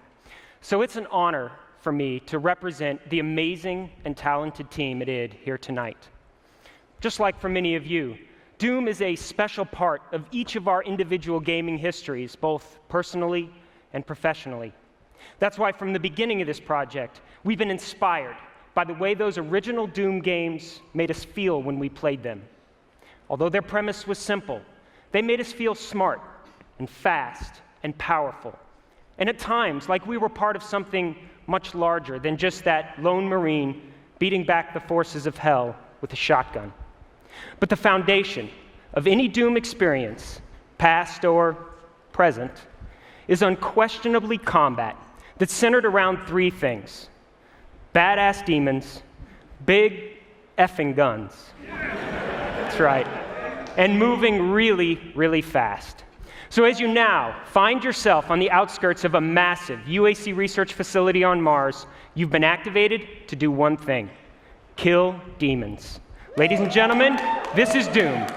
So it's an honor for me to represent the amazing and talented team at id here tonight. Just like for many of you, Doom is a special part of each of our individual gaming histories, both personally and professionally. That's why from the beginning of this project, we've been inspired by the way those original Doom games made us feel when we played them. Although their premise was simple, they made us feel smart and fast and powerful, and at times like we were part of something much larger than just that lone Marine beating back the forces of hell with a shotgun. But the foundation of any Doom experience, past or present, is unquestionably combat that's centered around three things: badass demons, big effing guns. That's right. And moving really, really fast. So as you now find yourself on the outskirts of a massive UAC research facility on Mars, you've been activated to do one thing: kill demons. Ladies and gentlemen, this is Doom.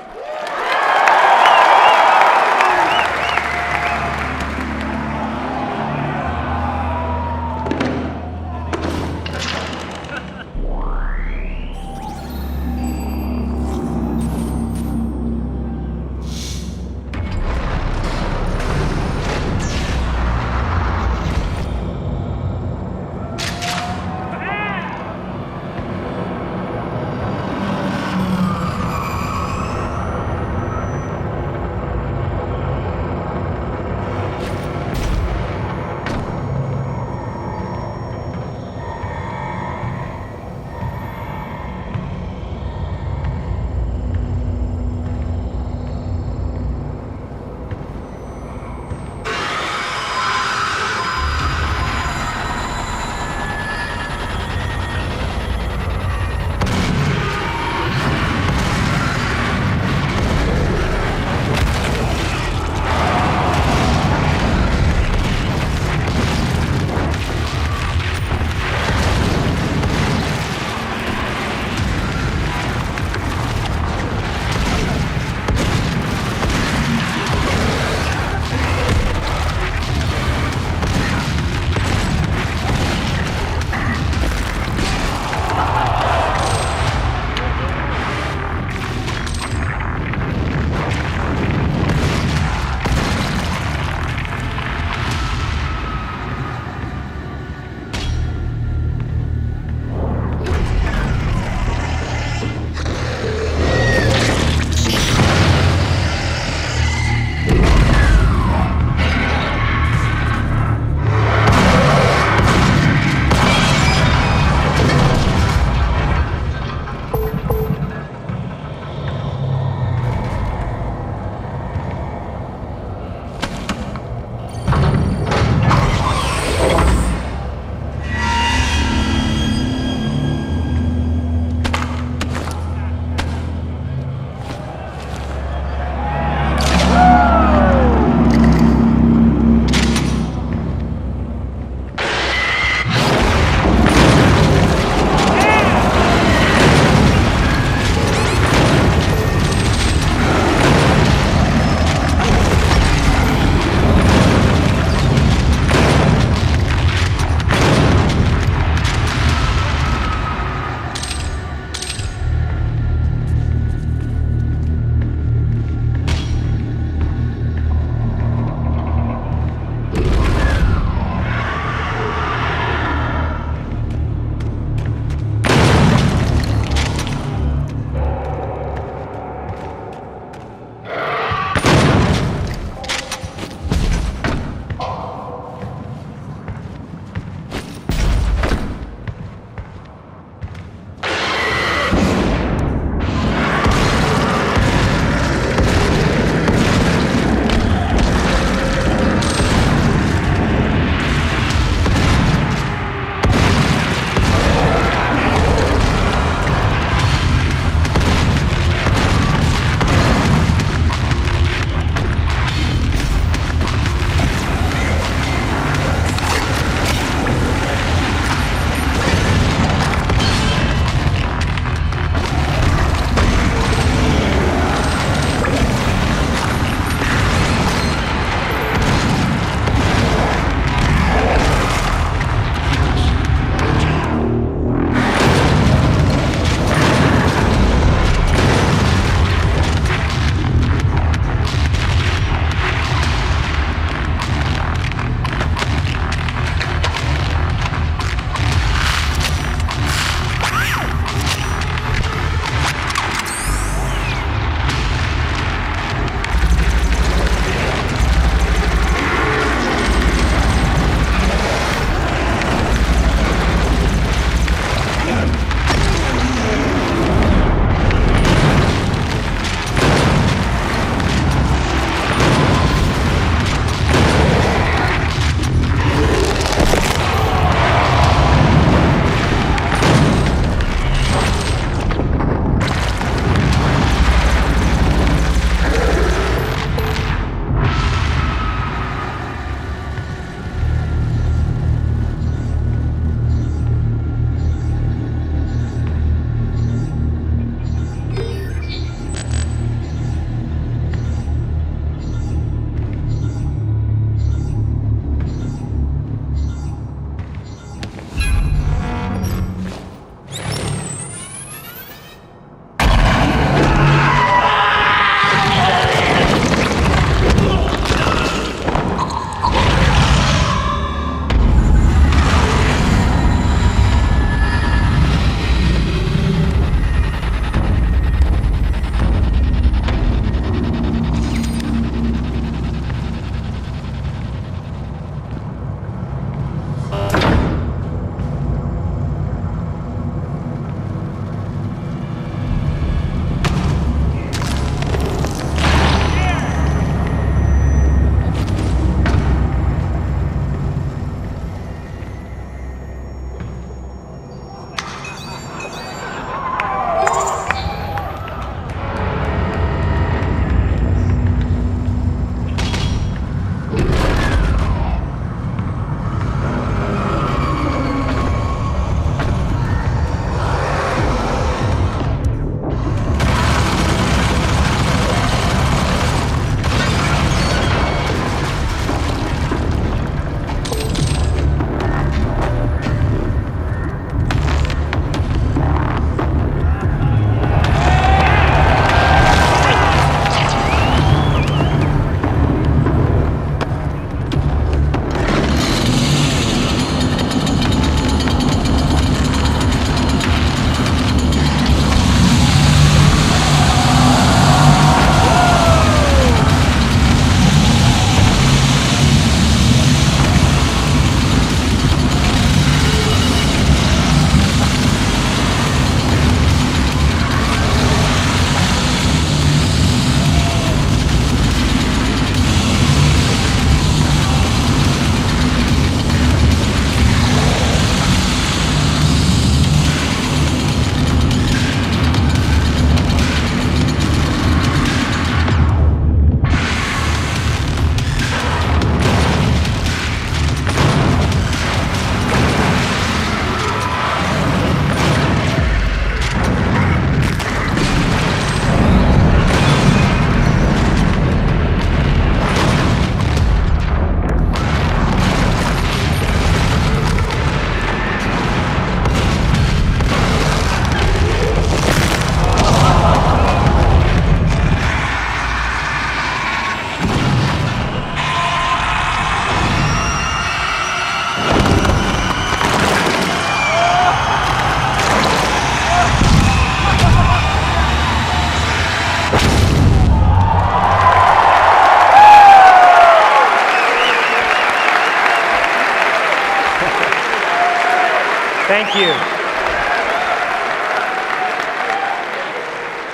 Thank you.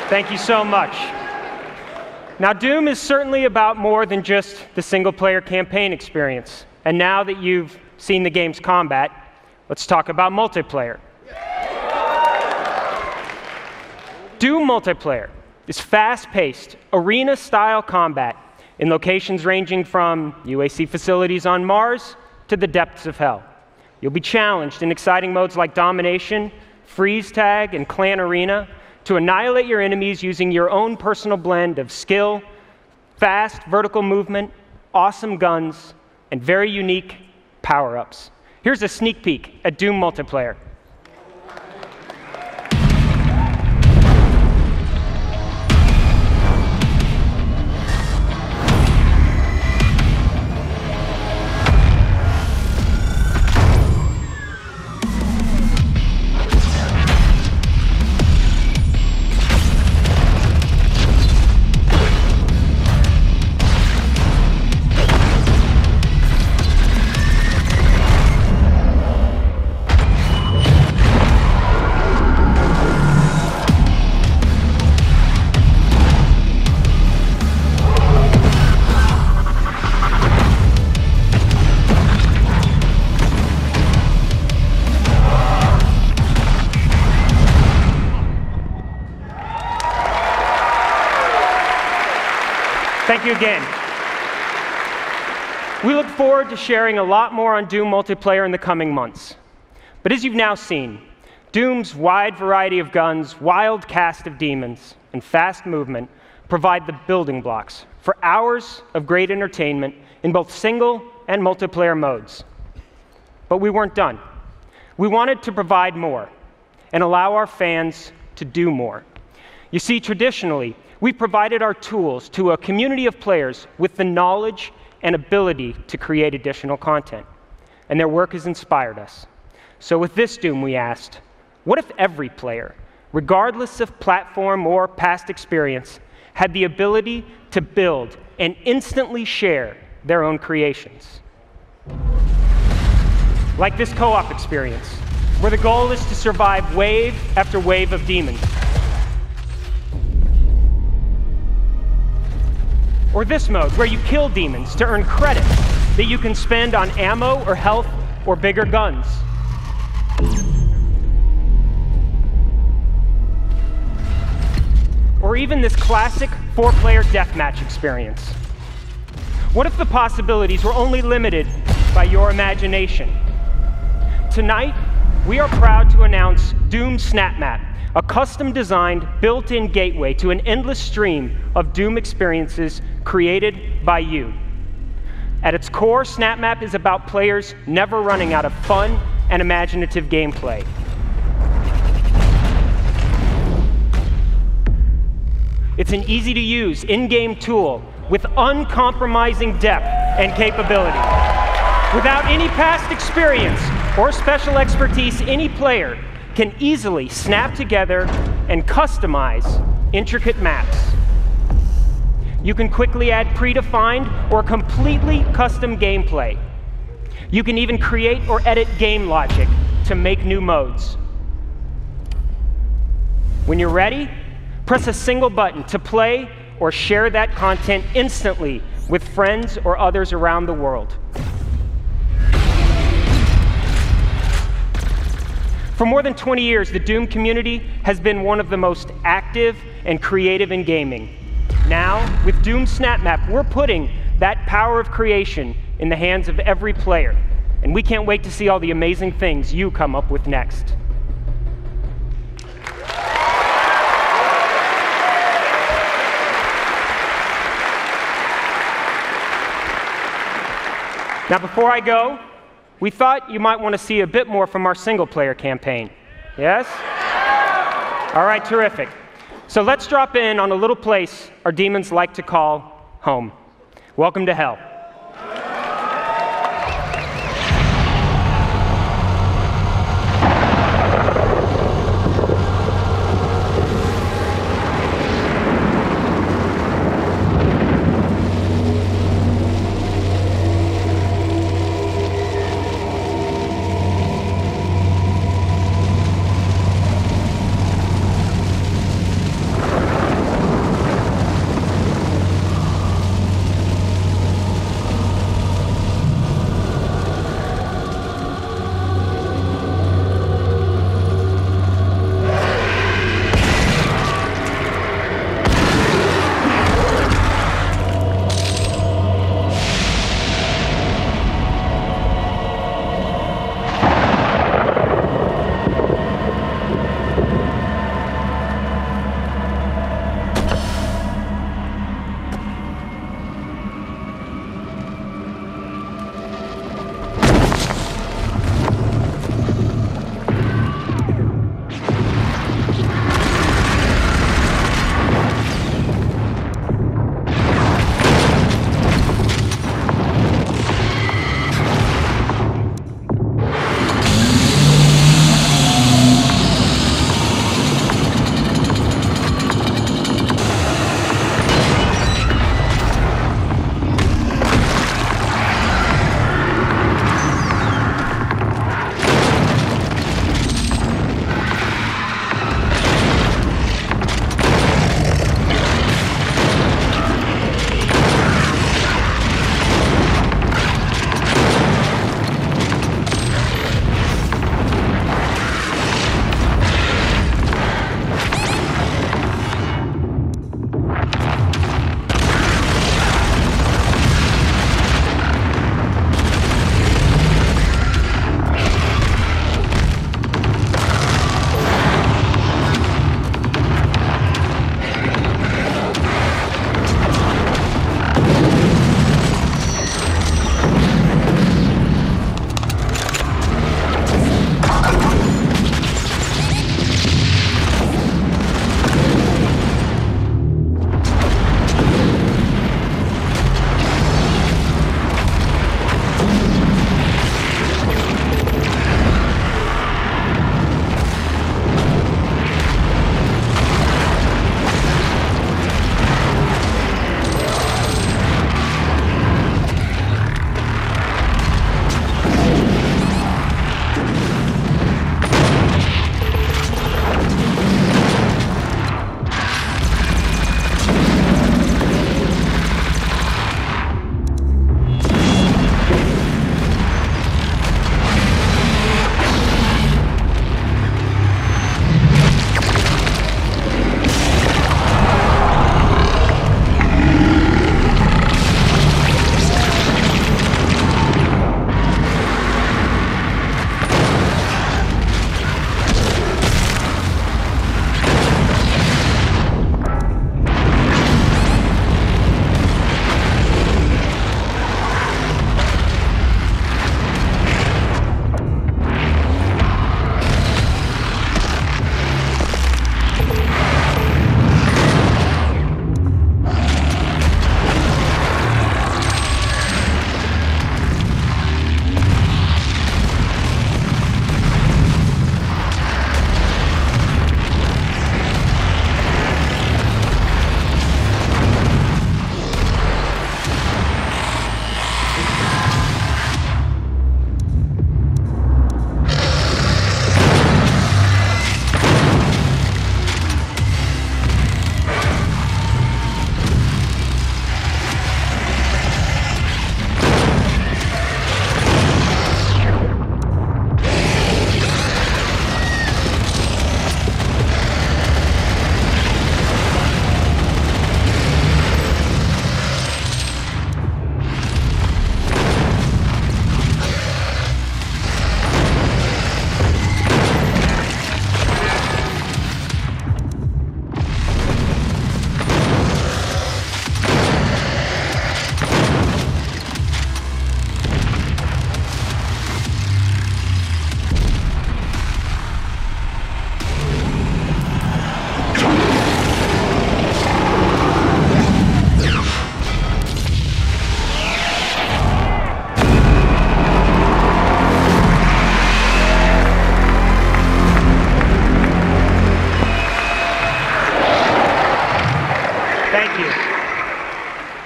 Thank you so much. Now, Doom is certainly about more than just the single-player campaign experience. And now that you've seen the game's combat, let's talk about multiplayer. Doom multiplayer is fast-paced, arena-style combat in locations ranging from UAC facilities on Mars to the depths of hell. You'll be challenged in exciting modes like Domination, Freeze Tag, and Clan Arena to annihilate your enemies using your own personal blend of skill, fast vertical movement, awesome guns, and very unique power-ups. Here's a sneak peek at Doom multiplayer. Thank you again. We look forward to sharing a lot more on Doom multiplayer in the coming months. But as you've now seen, Doom's wide variety of guns, wild cast of demons, and fast movement provide the building blocks for hours of great entertainment in both single and multiplayer modes. But we weren't done. We wanted to provide more and allow our fans to do more. You see, traditionally, we provided our tools to a community of players with the knowledge and ability to create additional content, and their work has inspired us. So with this Doom, we asked, what if every player, regardless of platform or past experience, had the ability to build and instantly share their own creations? Like this co-op experience, where the goal is to survive wave after wave of demons. Or this mode, where you kill demons to earn credits that you can spend on ammo or health or bigger guns. Or even this classic 4-player deathmatch experience. What if the possibilities were only limited by your imagination? Tonight, we are proud to announce Doom SnapMap, a custom-designed, built-in gateway to an endless stream of Doom experiences created by you. At its core, SnapMap is about players never running out of fun and imaginative gameplay. It's an easy-to-use, in-game tool with uncompromising depth and capability. Without any past experience or special expertise, any player can easily snap together and customize intricate maps. You can quickly add predefined or completely custom gameplay. You can even create or edit game logic to make new modes. When you're ready, press a single button to play or share that content instantly with friends or others around the world. For more than 20 years, the Doom community has been one of the most active and creative in gaming. Now, with Doom SnapMap, we're putting that power of creation in the hands of every player, and we can't wait to see all the amazing things you come up with next. Now, before I go, we thought you might want to see a bit more from our single-player campaign. Yes? All right, terrific. So let's drop in on a little place our demons like to call home. Welcome to hell.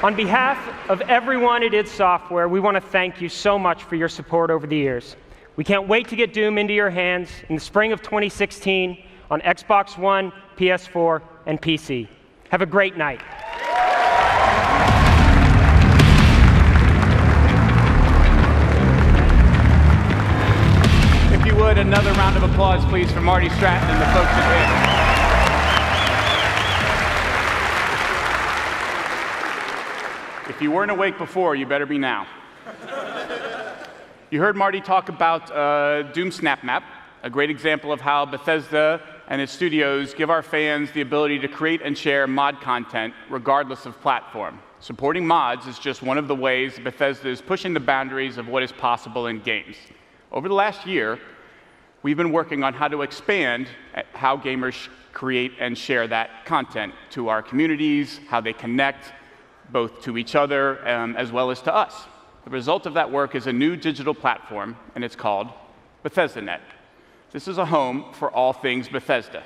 On behalf of everyone at id Software, we want to thank you so much for your support over the years. We can't wait to get Doom into your hands in the spring of 2016 on Xbox One, PS4, and PC. Have a great night. If you would, another round of applause, please, for Marty Stratton and the folks at id. If you weren't awake before, you better be now. You heard Marty talk about Doom Snap Map, a great example of how Bethesda and its studios give our fans the ability to create and share mod content regardless of platform. Supporting mods is just one of the ways Bethesda is pushing the boundaries of what is possible in games. Over the last year, we've been working on how to expand how gamers create and share that content to our communities, how they connect both to each other as well as to us. The result of that work is a new digital platform, and it's called BethesdaNet. This is a home for all things Bethesda.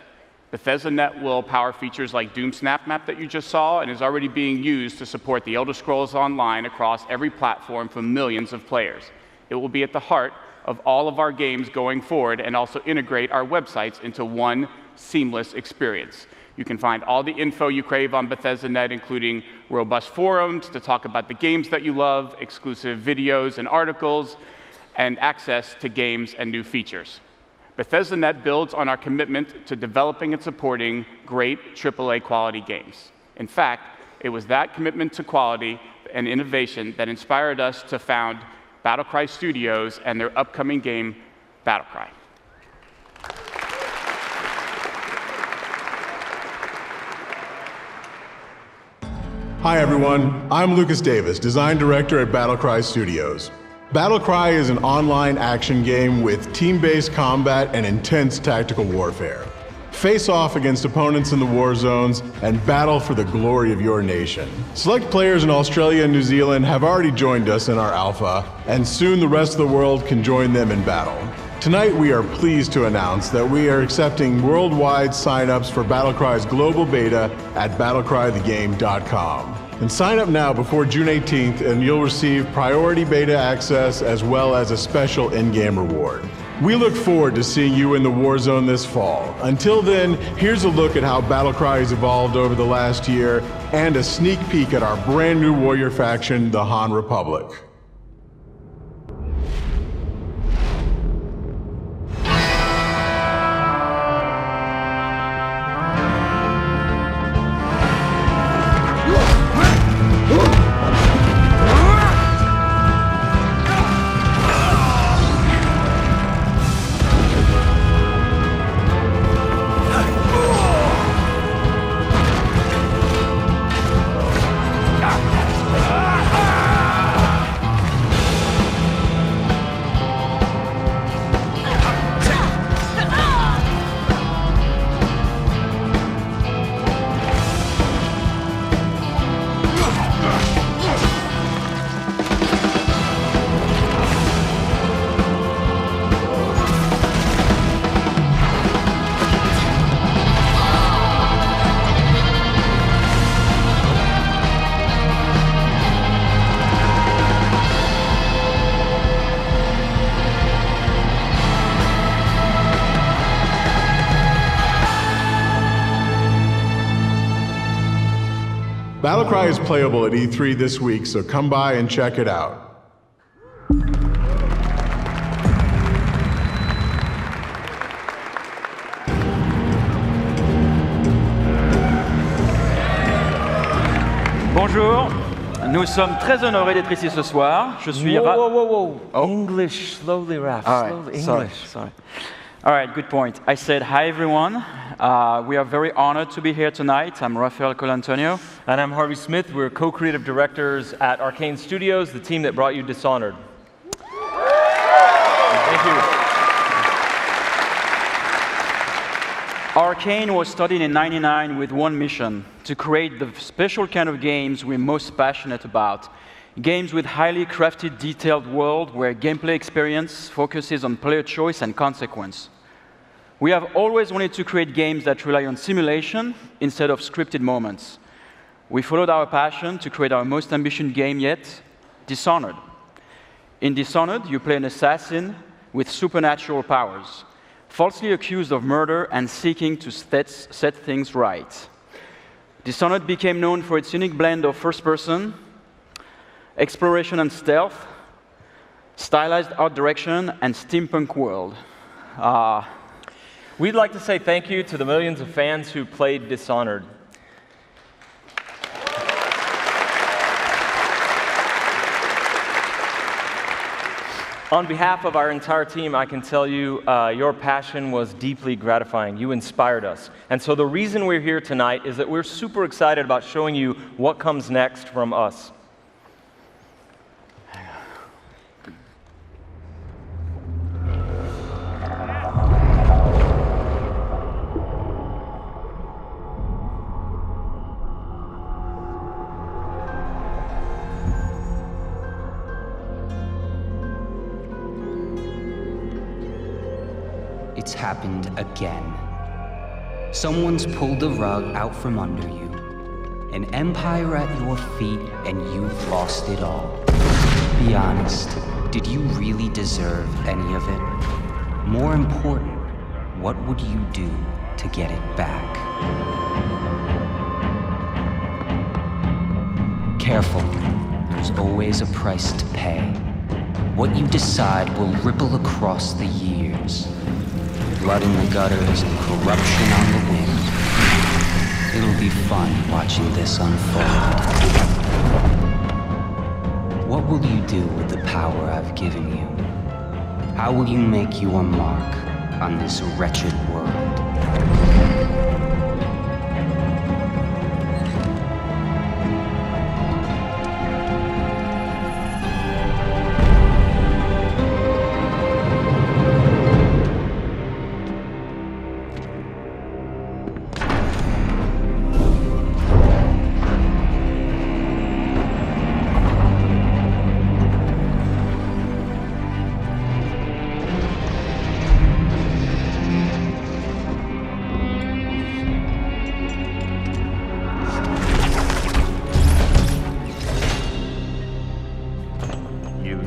BethesdaNet will power features like Doom Snap Map that you just saw and is already being used to support the Elder Scrolls Online across every platform for millions of players. It will be at the heart of all of our games going forward and also integrate our websites into one seamless experience. You can find all the info you crave on BethesdaNet, including robust forums to talk about the games that you love, exclusive videos and articles, and access to games and new features. BethesdaNet builds on our commitment to developing and supporting great AAA quality games. In fact, it was that commitment to quality and innovation that inspired us to found Battlecry Studios and their upcoming game, Battlecry. Hi everyone, I'm Lucas Davis, Design Director at Battlecry Studios. Battlecry is an online action game with team-based combat and intense tactical warfare. Face off against opponents in the war zones and battle for the glory of your nation. Select players in Australia and New Zealand have already joined us in our alpha, and soon the rest of the world can join them in battle. Tonight we are pleased to announce that we are accepting worldwide sign-ups for Battlecry's global beta at battlecrythegame.com. And sign up now before June 18th and you'll receive priority beta access as well as a special in-game reward. We look forward to seeing you in the war zone this fall. Until then, here's a look at how Battlecry has evolved over the last year and a sneak peek at our brand new warrior faction, the Han Republic. Battlecry is playable at E3 this week, so come by and check it out. Bonjour, nous sommes très honorés d'être ici ce soir. Je suis Whoa. Oh. English, slowly, Raph. All right. Slowly. English. Sorry. All right, good point. I said hi, everyone. We are very honored to be here tonight. I'm Rafael Colantonio. And I'm Harvey Smith. We're co-creative directors at Arcane Studios, the team that brought you Dishonored. Thank you. Arcane was started in '99 with one mission, to create the special kind of games we're most passionate about. Games with highly crafted, detailed world where gameplay experience focuses on player choice and consequence. We have always wanted to create games that rely on simulation instead of scripted moments. we followed our passion to create our most ambitious game yet, Dishonored. In Dishonored, you play an assassin with supernatural powers, falsely accused of murder and seeking to set things right. Dishonored became known for its unique blend of first-person, exploration and stealth, stylized art direction, and steampunk world. We'd like to say thank you to the millions of fans who played Dishonored. On behalf of our entire team, I can tell you your passion was deeply gratifying. You inspired us. And so the reason we're here tonight is that we're super excited about showing you what comes next from us. It's happened again. Someone's pulled the rug out from under you, an empire at your feet, and you've lost it all. Be honest, did you really deserve any of it? More important, what would you do to get it back? Careful, there's always a price to pay. What you decide will ripple across the years. Blood in the gutters and corruption on the wind. It'll be fun watching this unfold. What will you do with the power I've given you? How will you make your mark on this wretched world?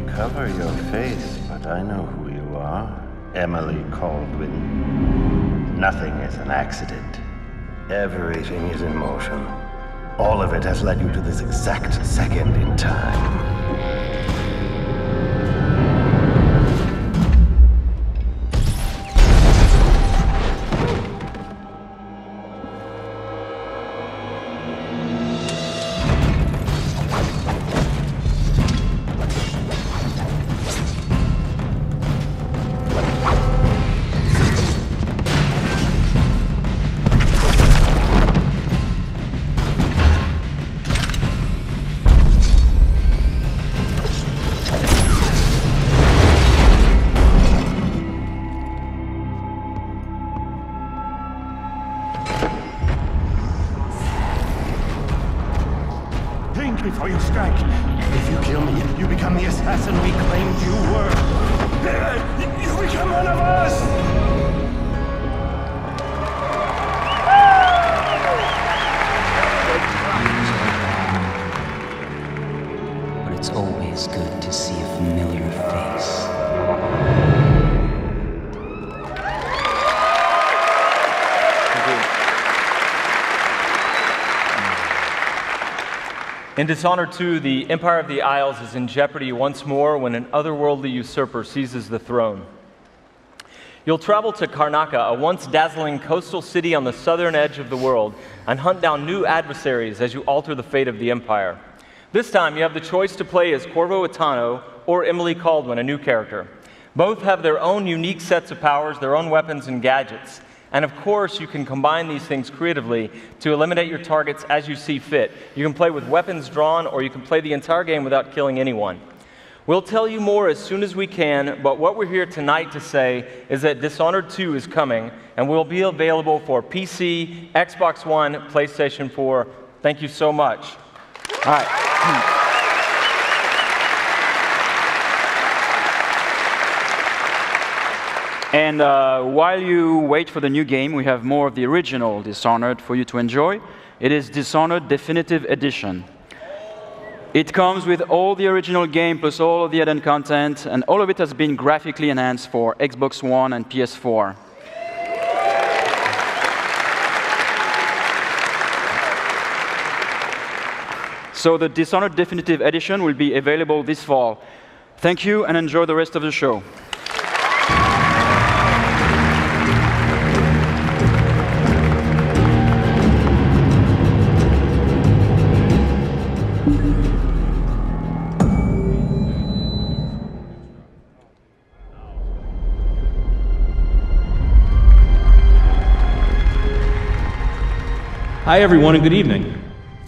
Cover your face, but I know who you are. Emily Caldwin. Nothing is an accident. Everything is in motion. All of it has led you to this exact second in time. Before you strike. If you kill me, you become the assassin we claimed you were. You become one of us! But it's always good to see a familiar face. In Dishonored 2, the Empire of the Isles is in jeopardy once more when an otherworldly usurper seizes the throne. You'll travel to Karnaca, a once dazzling coastal city on the southern edge of the world, and hunt down new adversaries as you alter the fate of the Empire. This time, you have the choice to play as Corvo Attano or Emily Caldwin, a new character. Both have their own unique sets of powers, their own weapons and gadgets. And of course, you can combine these things creatively to eliminate your targets as you see fit. You can play with weapons drawn, or you can play the entire game without killing anyone. We'll tell you more as soon as we can, but what we're here tonight to say is that Dishonored 2 is coming, and will be available for PC, Xbox One, PlayStation 4. Thank you so much. All right. And while you wait for the new game, we have more of the original Dishonored for you to enjoy. It is Dishonored Definitive Edition. It comes with all the original game plus all of the added content, and all of it has been graphically enhanced for Xbox One and PS4. So the Dishonored Definitive Edition will be available this fall. Thank you, and enjoy the rest of the show. Hi everyone and good evening.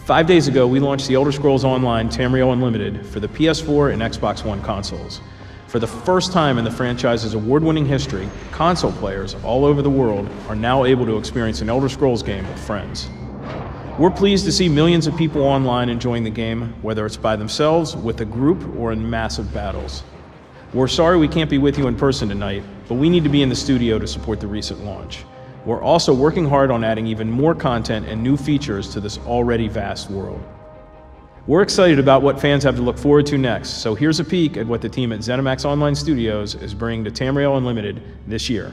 5 days ago, we launched The Elder Scrolls Online Tamriel Unlimited for the PS4 and Xbox One consoles. For the first time in the franchise's award-winning history, console players all over the world are now able to experience an Elder Scrolls game with friends. We're pleased to see millions of people online enjoying the game, whether it's by themselves, with a group, or in massive battles. We're sorry we can't be with you in person tonight, but we need to be in the studio to support the recent launch. We're also working hard on adding even more content and new features to this already vast world. We're excited about what fans have to look forward to next, so here's a peek at what the team at ZeniMax Online Studios is bringing to Tamriel Unlimited this year.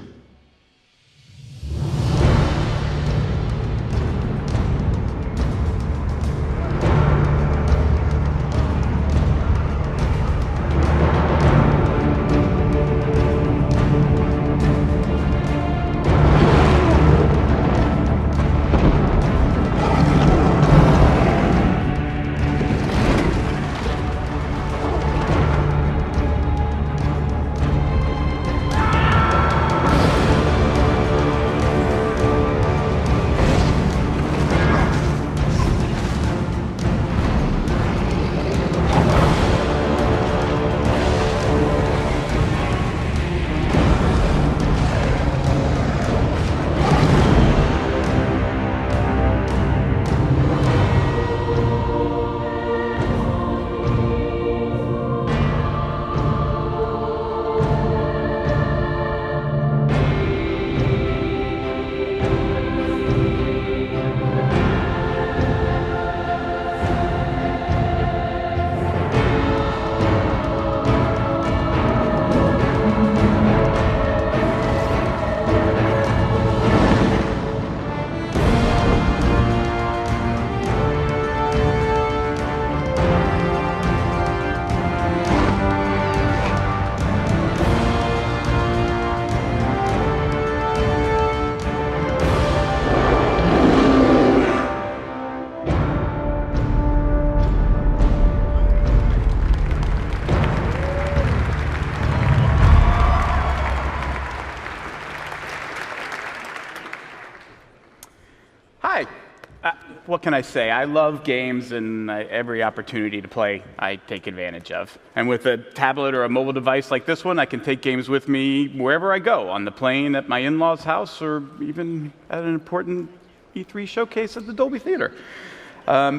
What can I say? I love games, and every opportunity to play I take advantage of. And with a tablet or a mobile device like this one, I can take games with me wherever I go, on the plane, at my in-laws' house, or even at an important E3 showcase at the Dolby Theater.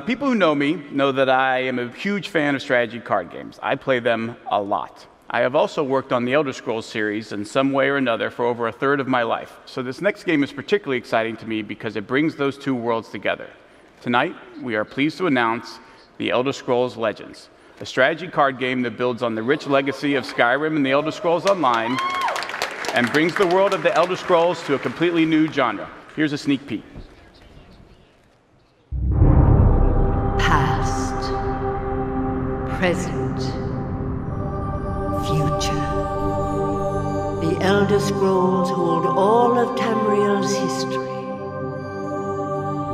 People who know me know that I am a huge fan of strategy card games. I play them a lot. I have also worked on the Elder Scrolls series in some way or another for over a third of my life. So this next game is particularly exciting to me because it brings those two worlds together. Tonight, we are pleased to announce The Elder Scrolls Legends, a strategy card game that builds on the rich legacy of Skyrim and The Elder Scrolls Online and brings the world of The Elder Scrolls to a completely new genre. Here's a sneak peek. Past, present, future. The Elder Scrolls hold all of Tamriel's history.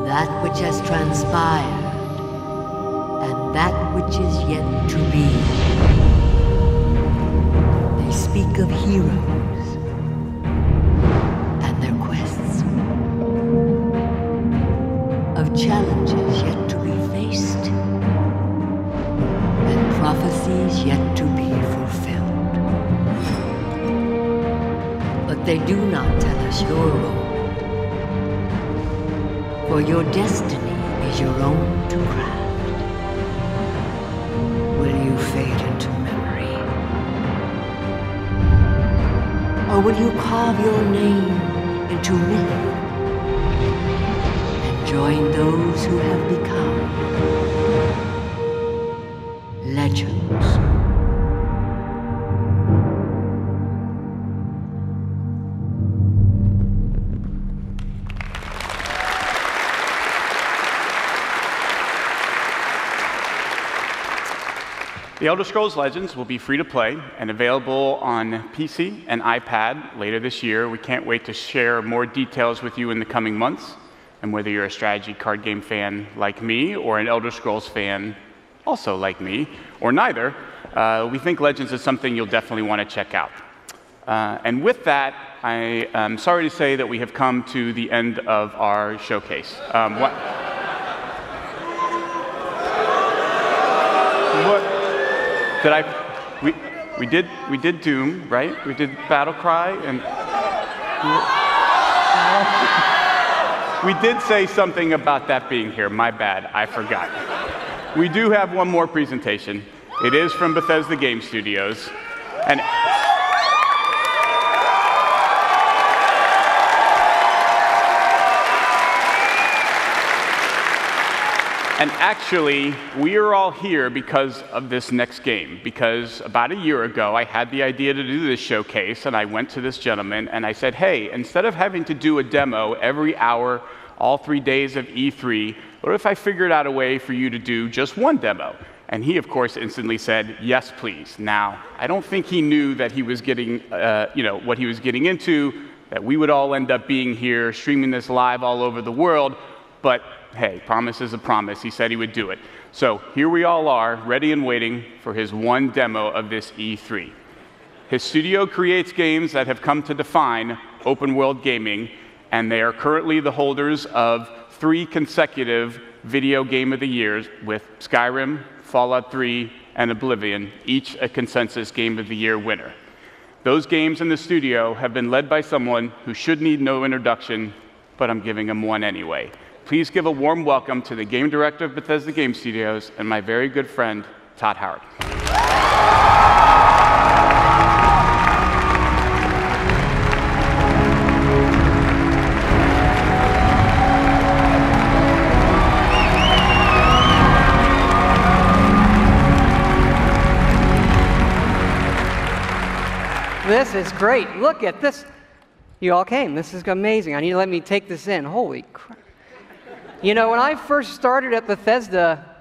That which has transpired, and that which is yet to be. They speak of heroes and their quests, of challenges yet to be faced, and prophecies yet to be fulfilled. But they do not tell us your role. For your destiny is your own to craft. Will you fade into memory? Or will you carve your name into myth and Join those who have become legends. The Elder Scrolls Legends will be free to play and available on PC and iPad later this year. We can't wait to share more details with you in the coming months. And whether you're a strategy card game fan like me or an Elder Scrolls fan also like me, or neither, we think Legends is something you'll definitely want to check out. And with that, I am sorry to say that we have come to the end of our showcase. We did Doom, right? We did Battlecry, and we did say something about that being here. My bad, I forgot. We do have one more presentation. It is from Bethesda Game Studios, And actually, we are all here because of this next game, because about a year ago, I had the idea to do this showcase, and I went to this gentleman, and I said, hey, instead of having to do a demo every hour, all 3 days of E3, what if I figured out a way for you to do just one demo? And he, of course, instantly said, yes, please. Now, I don't think he knew that he was getting, what he was getting into, that we would all end up being here, streaming this live all over the world, but hey, promise is a promise. He said he would do it. So here we all are, ready and waiting for his one demo of this E3. His studio creates games that have come to define open world gaming, and they are currently the holders of 3 consecutive Video Game of the Years, with Skyrim, Fallout 3, and Oblivion, each a consensus Game of the Year winner. Those games in the studio have been led by someone who should need no introduction, but I'm giving him one anyway. Please give a warm welcome to the game director of Bethesda Game Studios and my very good friend, Todd Howard. This is great. Look at this. You all came. This is amazing. I need to let me take this in. Holy crap. You know, when I first started at Bethesda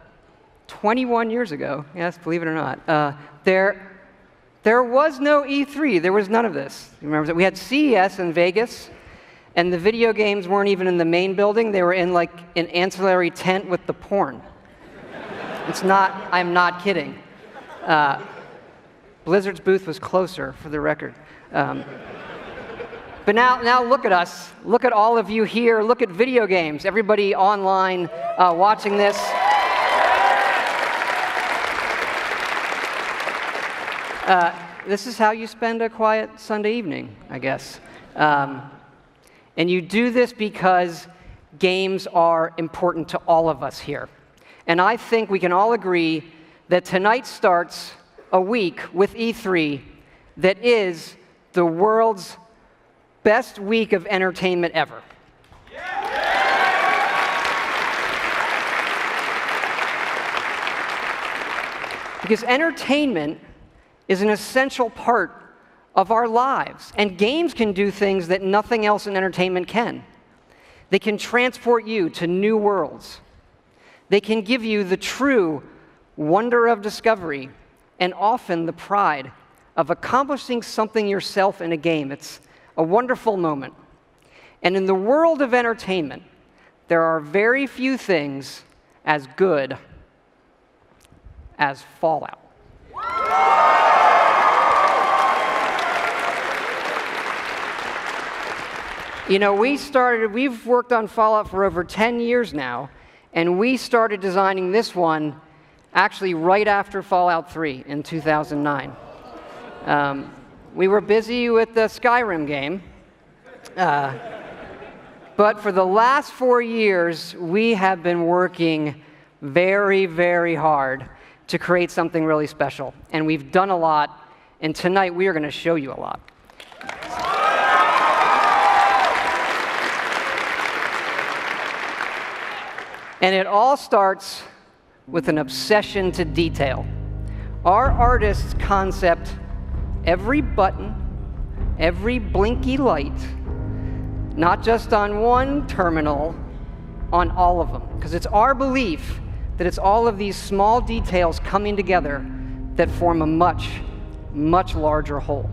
21 years ago, yes, believe it or not, there was no E3. There was none of this. You remember that? We had CES in Vegas, and the video games weren't even in the main building. They were in, like, an ancillary tent with the porn. It's not, I'm not kidding. Blizzard's booth was closer, for the record. But now look at us. Look at all of you here. Look at video games. Everybody online watching this. This is how you spend a quiet Sunday evening, I guess. And you do this because games are important to all of us here. And I think we can all agree that tonight starts a week with E3 that is the world's best week of entertainment ever. Because entertainment is an essential part of our lives, and games can do things that nothing else in entertainment can. They can transport you to new worlds. They can give you the true wonder of discovery, and often the pride of accomplishing something yourself in a game. It's a wonderful moment. And in the world of entertainment, there are very few things as good as Fallout. You know, we've worked on Fallout for over 10 years now, and we started designing this one actually right after Fallout 3 in 2009. We were busy with the Skyrim game, but for the last 4 years, we have been working very, very hard to create something really special. And we've done a lot, and tonight we are going to show you a lot. And it all starts with an obsession to detail. Our artists concept every button, every blinky light, not just on one terminal, on all of them. Because it's our belief that it's all of these small details coming together that form a much, much larger whole.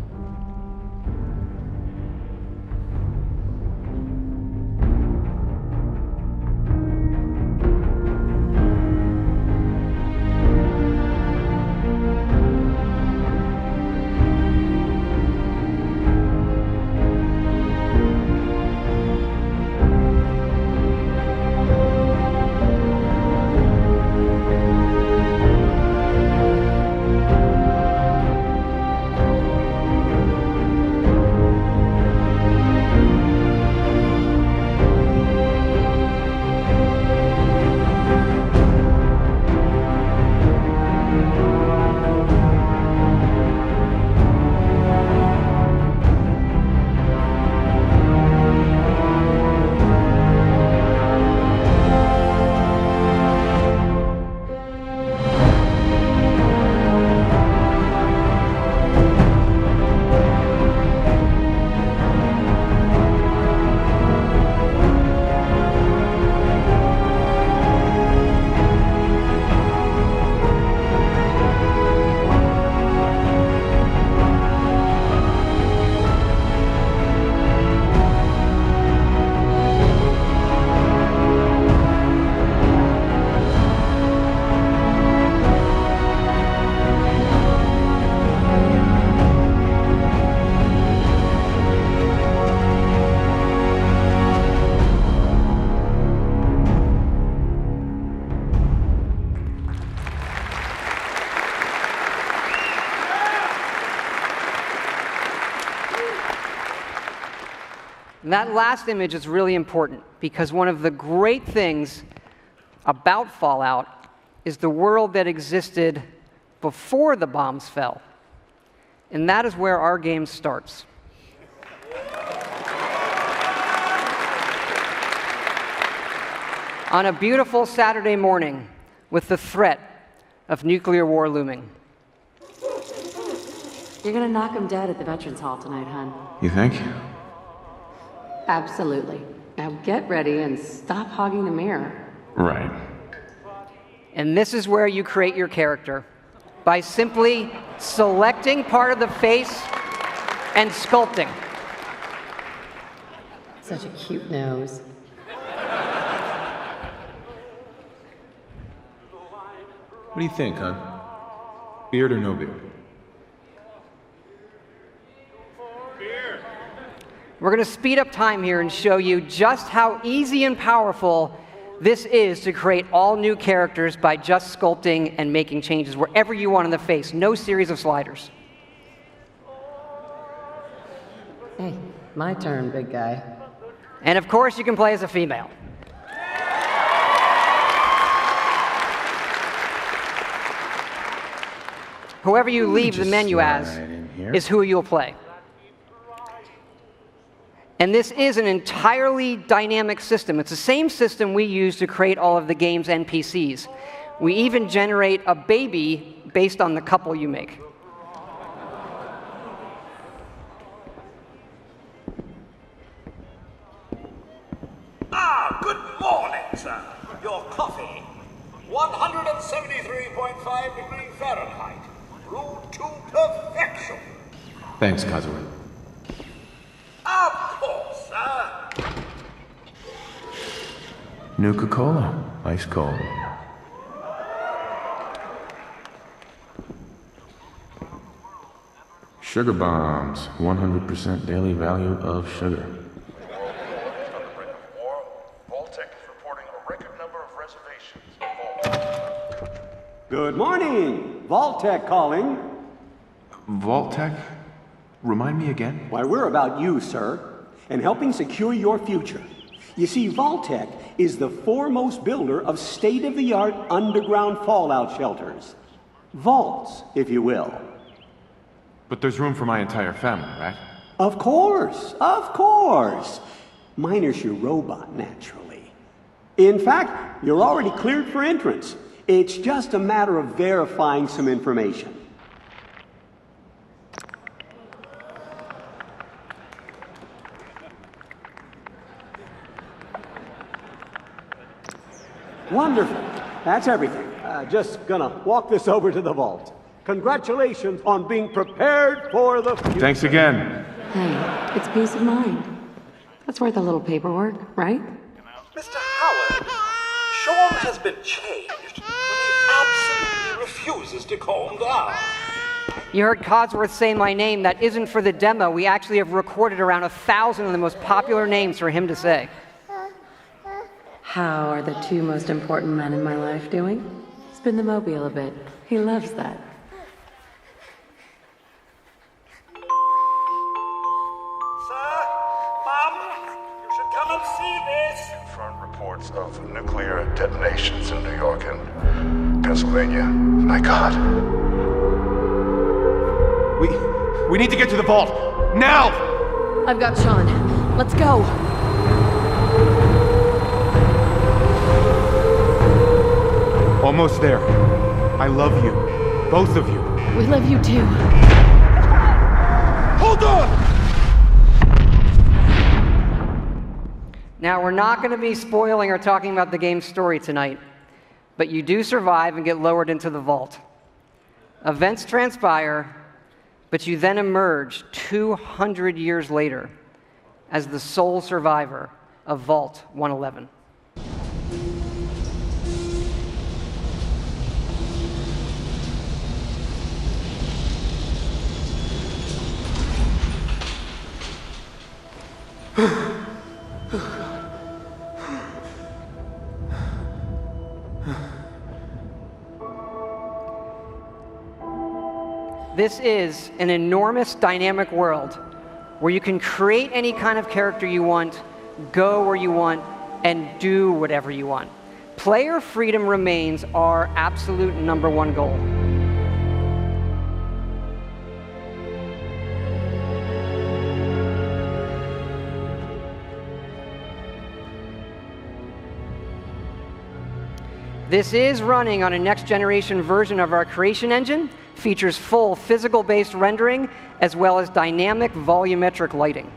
And that last image is really important because one of the great things about Fallout is the world that existed before the bombs fell. And that is where our game starts. On a beautiful Saturday morning with the threat of nuclear war looming. You're gonna knock him dead at the Veterans Hall tonight, hon. You think? Absolutely. Now get ready and stop hogging the mirror. Right. And this is where you create your character, by simply selecting part of the face and sculpting. Such a cute nose. What do you think, hon? Beard or no beard? We're going to speed up time here and show you just how easy and powerful this is to create all new characters by just sculpting and making changes wherever you want in the face. No series of sliders. Hey, my turn, big guy. And of course, you can play as a female. Whoever you leave the menu as is who you'll play. And this is an entirely dynamic system. It's the same system we use to create all of the game's NPCs. We even generate a baby based on the couple you make. Ah, good morning, sir. Your coffee. 173.5 degrees Fahrenheit. Brewed to perfection. Thanks, Kazuya. Of course, sir. Nuka-Cola. Ice cold. Sugar bombs. 100% daily value of sugar. Good morning. Vault-Tec calling. Vault-Tec? Remind me again? Why, we're about you, sir, and helping secure your future. You see, Vault-Tec is the foremost builder of state-of-the-art underground fallout shelters. Vaults, if you will. But there's room for my entire family, right? Of course, of course. Minus your robot, naturally. In fact, you're already cleared for entrance. It's just a matter of verifying some information. Wonderful. That's everything. Just gonna walk this over to the vault. Congratulations on being prepared for the future. Thanks again. Hey, it's peace of mind. That's worth a little paperwork, right? Mr. Howard, Sean has been changed, but he absolutely refuses to calm down. You heard Codsworth say my name. That isn't for the demo. We actually have recorded around 1,000 of the most popular names for him to say. How are the two most important men in my life doing? Spin the mobile a bit. He loves that. Sir, Mom, you should come and see this. Confirmed reports of nuclear detonations in New York and Pennsylvania. My God. We need to get to the vault. Now! I've got Sean. Let's go. Almost there. I love you. Both of you. We love you too. Hold on! Now, we're not going to be spoiling or talking about the game's story tonight, but you do survive and get lowered into the vault. Events transpire, but you then emerge 200 years later as the sole survivor of Vault 111. This is an enormous dynamic world where you can create any kind of character you want, go where you want, and do whatever you want. Player freedom remains our absolute #1 goal. This is running on a next-generation version of our creation engine, features full physical-based rendering, as well as dynamic volumetric lighting.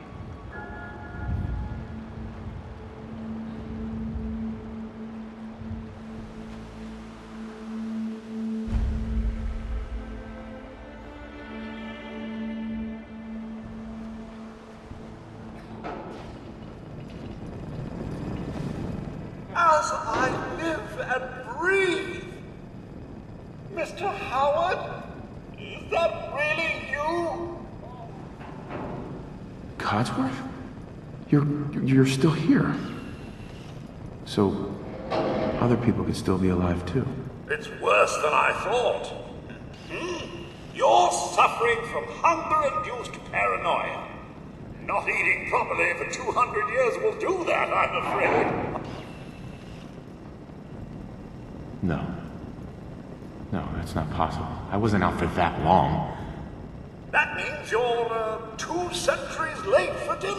As I live and breathe. Mr. Howard, is that really you? Codsworth? You're still here. So, other people could still be alive too. It's worse than I thought. You're suffering from hunger-induced paranoia. Not eating properly for 200 years will do that, I'm afraid. No, that's not possible. I wasn't out for that long. That means you're 2 centuries late for dinner.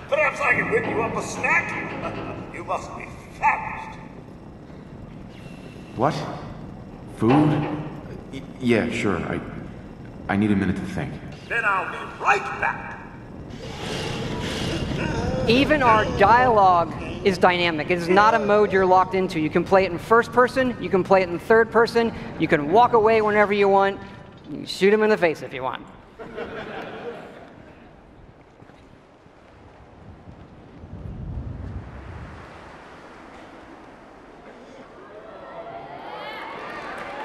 Perhaps I can whip you up a snack. You must be famished. What? Food? Yeah, sure. I need a minute to think. Then I'll be right back. Even our dialogue is dynamic. It is not a mode you're locked into. You can play it in first person, you can play it in third person, you can walk away whenever you want, you can shoot him in the face if you want.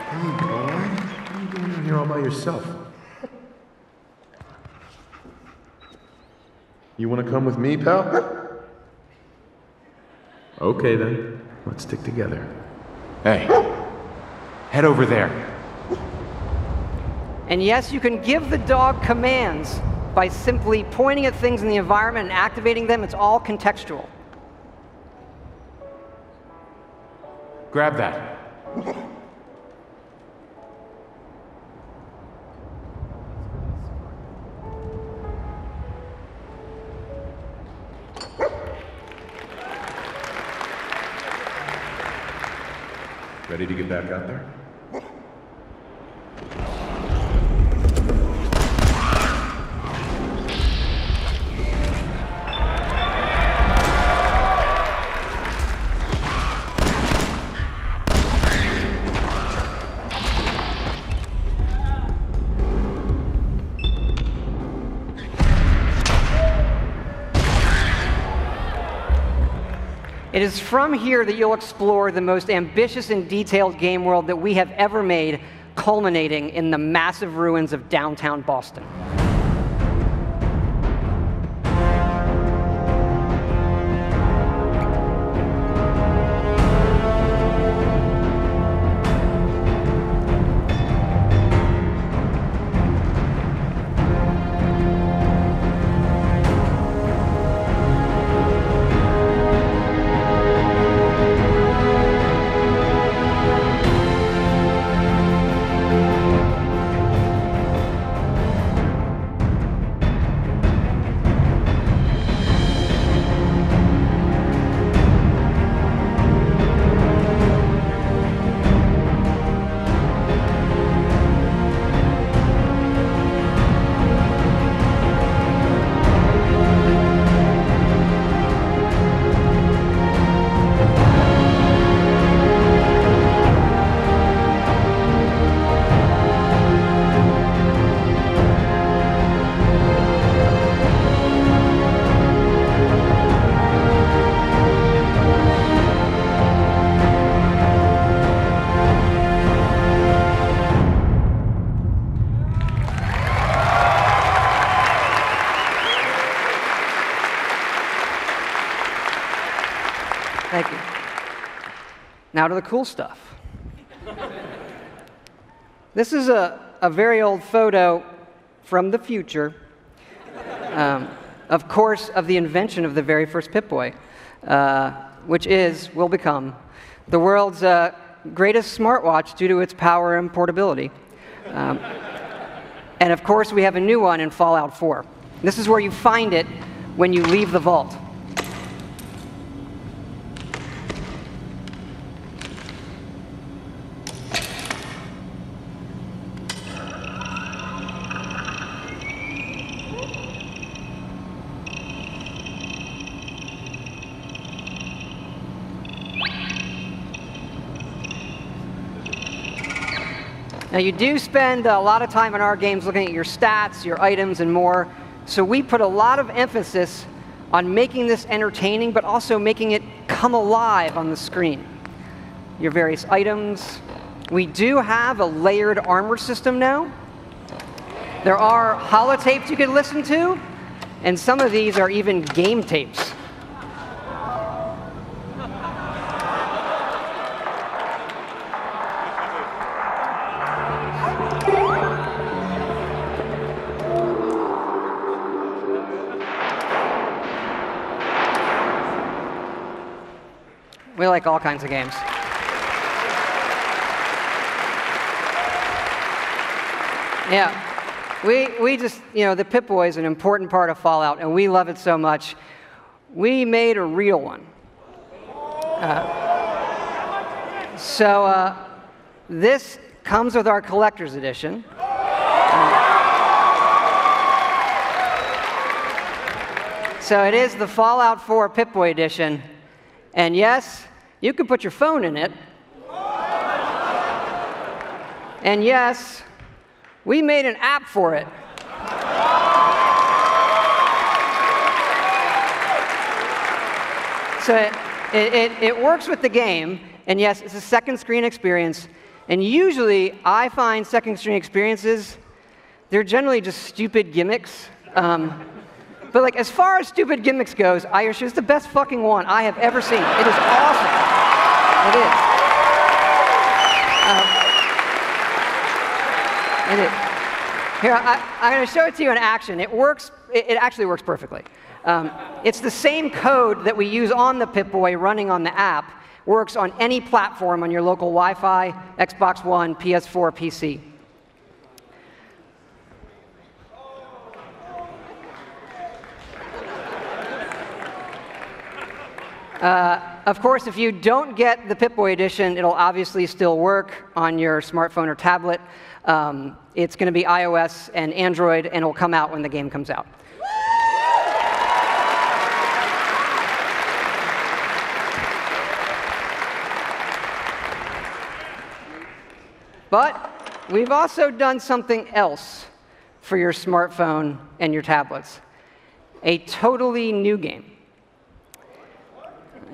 Hey, boy. What are you doing out here all by yourself? You want to come with me, pal? Okay, then. Let's stick together. Hey, head over there. And yes, you can give the dog commands by simply pointing at things in the environment and activating them. It's all contextual. Grab that. Ready to get back out there? It is from here that you'll explore the most ambitious and detailed game world that we have ever made, culminating in the massive ruins of downtown Boston. Thank you. Now to the cool stuff. This is a very old photo from the future, of course, of the invention of the very first Pip-Boy, which will become the world's greatest smartwatch due to its power and portability. And of course, we have a new one in Fallout 4. This is where you find it when you leave the vault. Now, you do spend a lot of time in our games looking at your stats, your items, and more, so we put a lot of emphasis on making this entertaining, but also making it come alive on the screen. Your various items. We do have a layered armor system now. There are holotapes you can listen to, and some of these are even game tapes. We like all kinds of games. Yeah, we just, the Pip-Boy is an important part of Fallout, and we love it so much. We made a real one. So this comes with our collector's edition. So it is the Fallout 4 Pip-Boy edition. And yes, you can put your phone in it. And yes, we made an app for it. So it works with the game, and yes, it's a second screen experience. And usually, I find second screen experiences, they're generally just stupid gimmicks. But like, as far as stupid gimmicks goes, I assure you, it's the best fucking one I have ever seen. It is awesome. It is. Here, I'm going to show it to you in action. It works. It actually works perfectly. It's the same code that we use on the Pip-Boy running on the app. Works on any platform on your local Wi-Fi, Xbox One, PS4, PC. Of course, if you don't get the Pip-Boy edition, it'll obviously still work on your smartphone or tablet. It's going to be iOS and Android, and it'll come out when the game comes out. But we've also done something else for your smartphone and your tablets. A totally new game.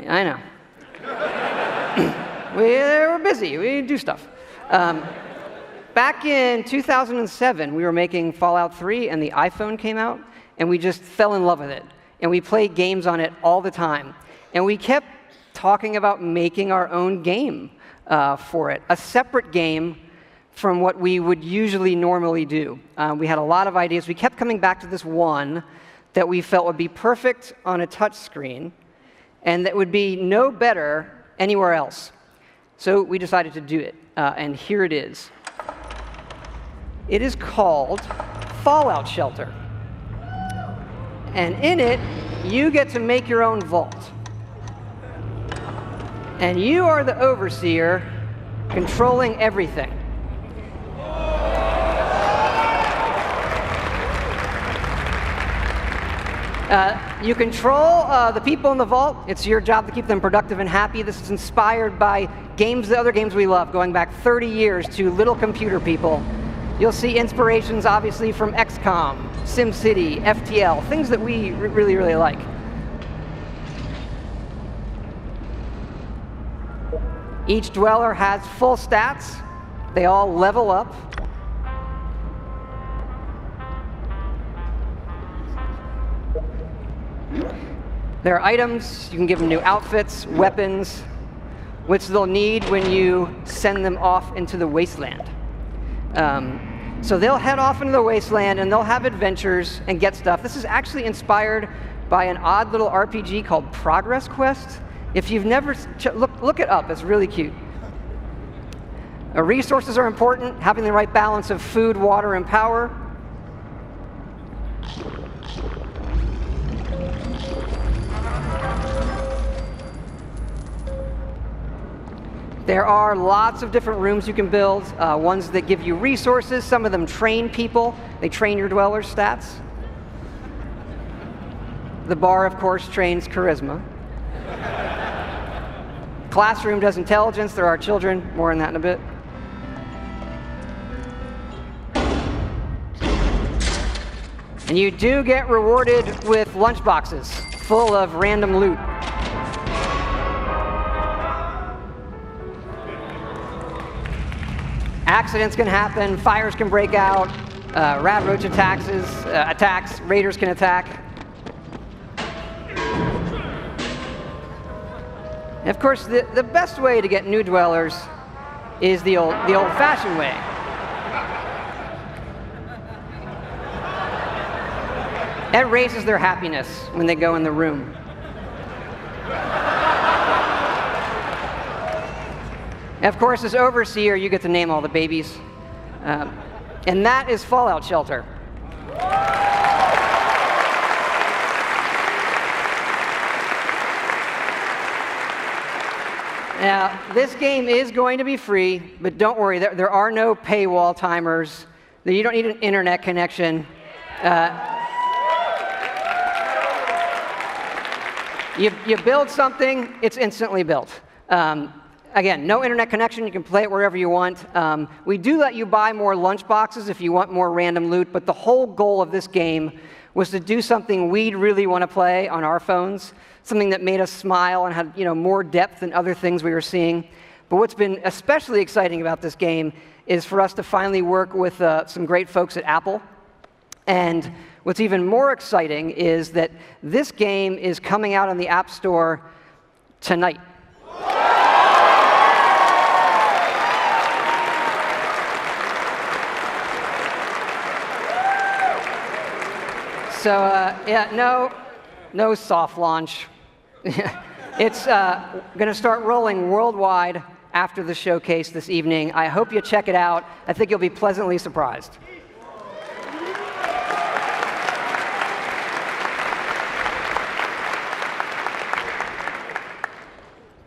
I know. We're busy. We do stuff. Back in 2007, we were making Fallout 3, and the iPhone came out, and we just fell in love with it. And we played games on it all the time. And we kept talking about making our own game for it, a separate game from what we would usually normally do. We had a lot of ideas. We kept coming back to this one that we felt would be perfect on a touch screen and that would be no better anywhere else. So we decided to do it, and here it is. It is called Fallout Shelter. And in it, you get to make your own vault. And you are the overseer controlling everything. You control the people in the vault. It's your job to keep them productive and happy. This is inspired by the other games we love, going back 30 years to Little Computer People. You'll see inspirations, obviously, from XCOM, SimCity, FTL, things that we really, really like. Each dweller has full stats. They all level up. There are items. You can give them new outfits, weapons, which they'll need when you send them off into the wasteland. So they'll head off into the wasteland, and they'll have adventures and get stuff. This is actually inspired by an odd little RPG called Progress Quest. If you've never look it up, it's really cute. Resources are important, having the right balance of food, water, and power. There are lots of different rooms you can build, ones that give you resources. Some of them train people. They train your dwellers' stats. The bar, of course, trains charisma. Classroom does intelligence. There are children. More on that in a bit. And you do get rewarded with lunchboxes full of random loot. Accidents can happen, fires can break out, rat roach attacks, raiders can attack. And of course, the best way to get new dwellers is the old-fashioned way. It raises their happiness when they go in the room. And of course, as overseer, you get to name all the babies. And that is Fallout Shelter. Now, this game is going to be free, but don't worry, there are no paywall timers. You don't need an internet connection. You build something, it's instantly built. Again, no internet connection. You can play it wherever you want. We do let you buy more lunchboxes if you want more random loot, but the whole goal of this game was to do something we'd really want to play on our phones, something that made us smile and had more depth than other things we were seeing. But what's been especially exciting about this game is for us to finally work with some great folks at Apple. And what's even more exciting is that this game is coming out on the App Store tonight. So, yeah, no soft launch. It's going to start rolling worldwide after the showcase this evening. I hope you check it out. I think you'll be pleasantly surprised.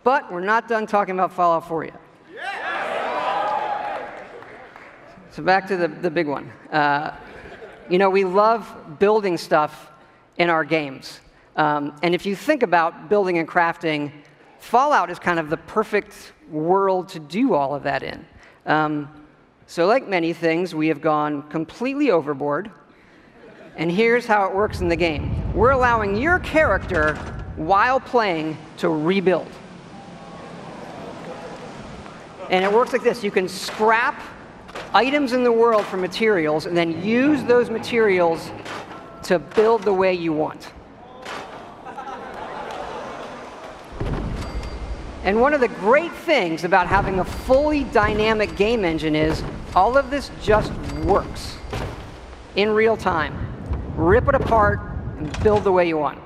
But we're not done talking about Fallout 4 yet. So back to the big one. We love building stuff in our games. And if you think about building and crafting, Fallout is kind of the perfect world to do all of that in. So like many things, we have gone completely overboard. And here's how it works in the game. We're allowing your character, while playing, to rebuild. And it works like this. You can scrap items in the world for materials and then use those materials to build the way you want. And one of the great things about having a fully dynamic game engine is all of this just works in real time. Rip it apart and build the way you want.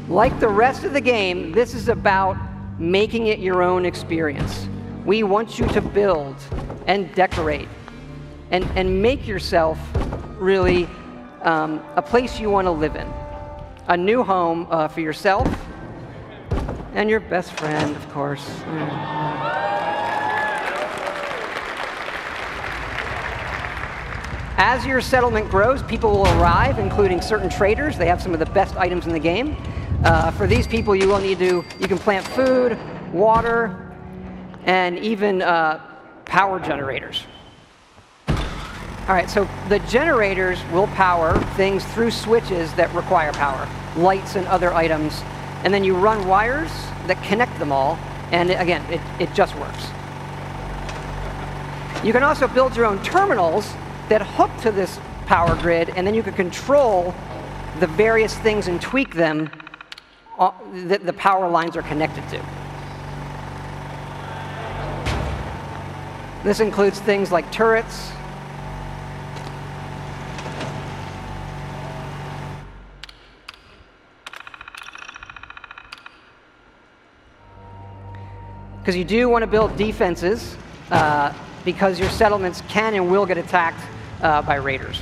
Like the rest of the game, this is about making it your own experience. We want you to build and decorate and make yourself really a place you want to live in. A new home for yourself and your best friend, of course. As your settlement grows, people will arrive, including certain traders. They have some of the best items in the game. For these people, you can plant food, water, and even power generators. All right, so the generators will power things through switches that require power, lights and other items, and then you run wires that connect them all, and again, it just works. You can also build your own terminals that hook to this power grid, and then you can control the various things and tweak them that the power lines are connected to. This includes things like turrets, because you do want to build defenses because your settlements can and will get attacked by raiders.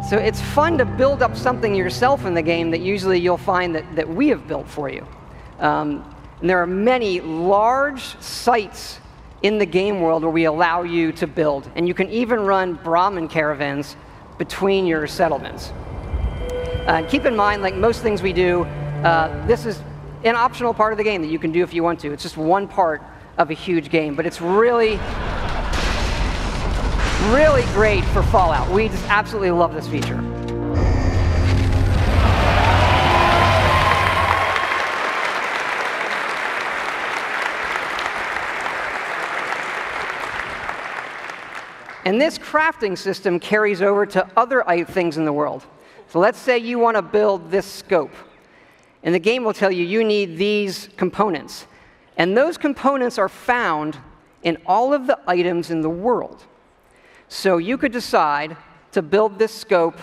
So it's fun to build up something yourself in the game that usually you'll find that we have built for you. And there are many large sites in the game world where we allow you to build. And you can even run Brahmin caravans between your settlements. Keep in mind, like most things we do, this is an optional part of the game that you can do if you want to. It's just one part of a huge game, but it's really great for Fallout. We just absolutely love this feature. And this crafting system carries over to other things in the world. So let's say you want to build this scope. And the game will tell you you need these components. And those components are found in all of the items in the world. So you could decide to build this scope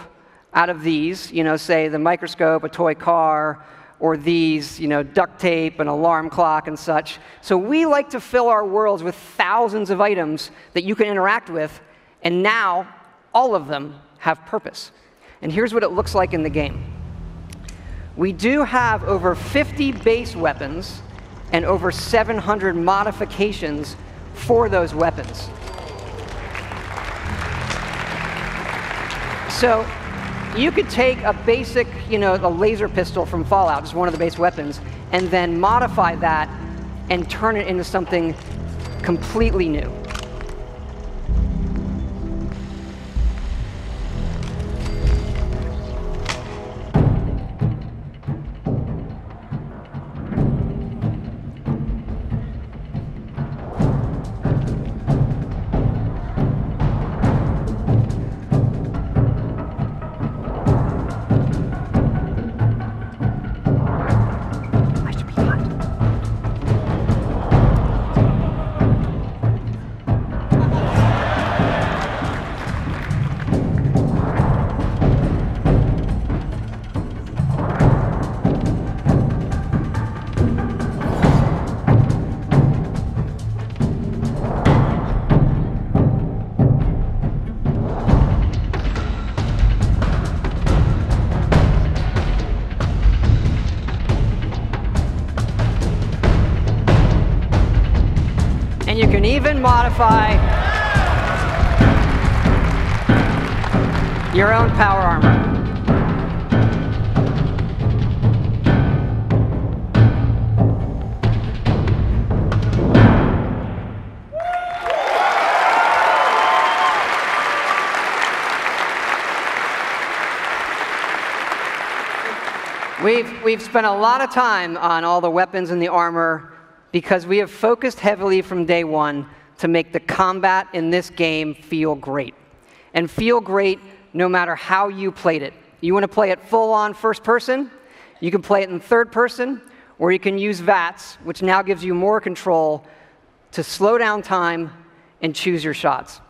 out of these, say the microscope, a toy car, or these, duct tape, an alarm clock, and such. So we like to fill our worlds with thousands of items that you can interact with, and now all of them have purpose. And here's what it looks like in the game. We do have over 50 base weapons and over 700 modifications for those weapons. So you could take a basic, a laser pistol from Fallout, just one of the base weapons, and then modify that and turn it into something completely new. can even modify your own power armor. We've spent a lot of time on all the weapons and the armor because we have focused heavily from day one to make the combat in this game feel great. And feel great no matter how you played it. You want to play it full-on first person, you can play it in third person, or you can use VATS, which now gives you more control to slow down time and choose your shots.